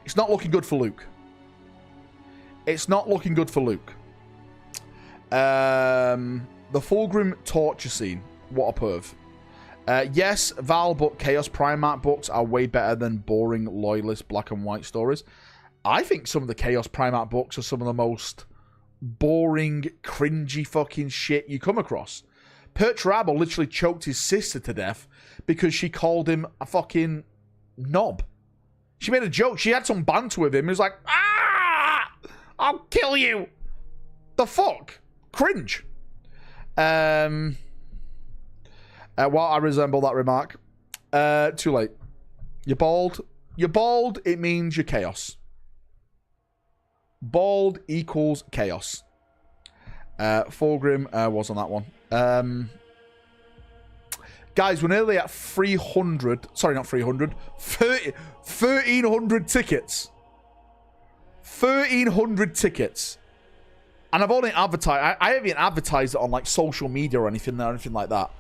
It's not looking good for Luke. It's not looking good for Luke. The Fulgrim torture scene. What a perv. Yes, Val, but Chaos Primarch books are way better than boring, loyalist, black and white stories. I think some of the Chaos Primarch books are some of the most boring, cringy fucking shit you come across. Perch Rabble literally choked his sister to death because she called him a fucking knob. She made a joke. She had some banter with him. He was like, ah, I'll kill you. The fuck? Cringe. While I resemble that remark, too late. You're bald. You're bald. It means you're chaos. Bald equals chaos. Fulgrim was on that one. Guys, we're nearly at 300. Sorry, not 300. 1,300 tickets. 1,300 tickets. And I've only advertised. I haven't even advertised it on like social media or anything like that.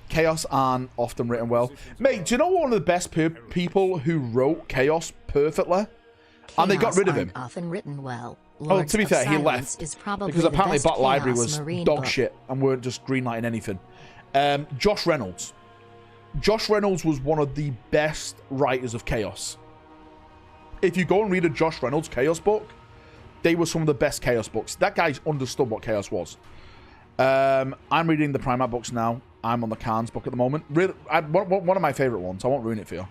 Chaos aren't often written well. Mate, do you know one of the best people who wrote Chaos perfectly? And they got rid of him. Often written well. Oh, to be fair, he left because apparently Bat Library was dog shit and weren't just greenlighting anything. Josh Reynolds. Josh Reynolds was one of the best writers of Chaos. If you go and read a Josh Reynolds Chaos book, they were some of the best Chaos books. That guy understood what Chaos was. I'm reading the Primarch books now. I'm on the Khans book at the moment. Really, one of my favorite ones. I won't ruin it for you.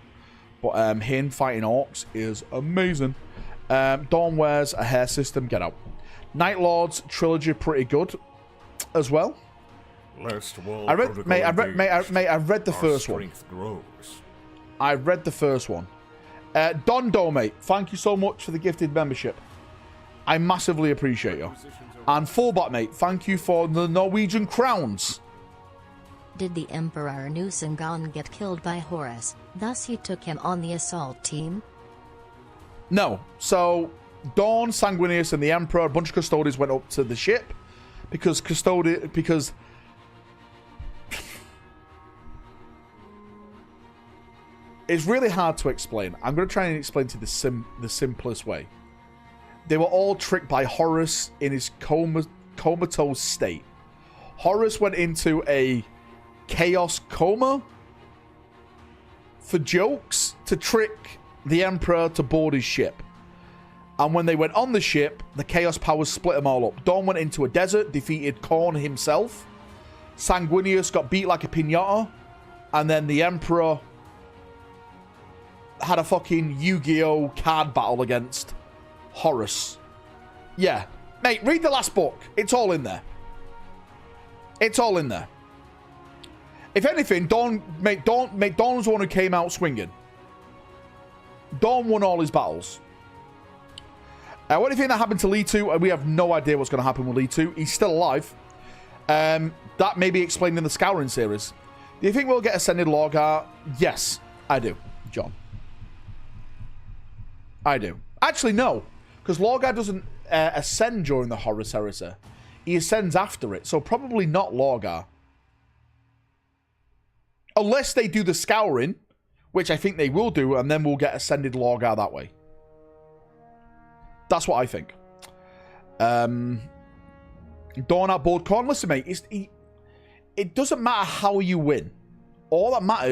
But him fighting orcs is amazing. Dawn wears a hair system. Get out. Night Lords trilogy pretty good as well. I read the first one. I read the first one. Don Do, mate, thank you so much for the gifted membership. I massively appreciate you. And Fullbot, mate, thank you for the Norwegian crowns. Did the Emperor Nusangon get killed by Horus, thus he took him on the assault team? No. So, Dawn, Sanguinius, and the Emperor, a bunch of Custodians went up to the ship because it's really hard to explain. I'm going to try and explain to the simplest way. They were all tricked by Horus in his comatose state. Horus went into a chaos coma for jokes to trick the Emperor to board his ship. And when they went on the ship, the chaos powers split them all up. Dawn went into a desert, defeated Khorne himself. Sanguinius got beat like a piñata. And then the Emperor had a fucking Yu-Gi-Oh! Card battle against Horus. Yeah. Mate, read the last book. It's all in there. It's all in there. If anything, Dawn's the one who came out swinging. Dawn won all his battles. What do you think that happened to Lee 2? We have no idea what's going to happen with Lee 2. He's still alive. That may be explained in the Scouring series. Do you think we'll get Ascended Lorgar? Yes, I do, John. I do. Actually, no. Because Lorgar doesn't ascend during the Horus Heresy. He ascends after it. So probably not Lorgar. Unless they do the Scouring, which I think they will do, and then we'll get Ascended Lorgar that way. That's what I think. Dawn at board Khorne. Listen, mate, it doesn't matter how you win. All that matters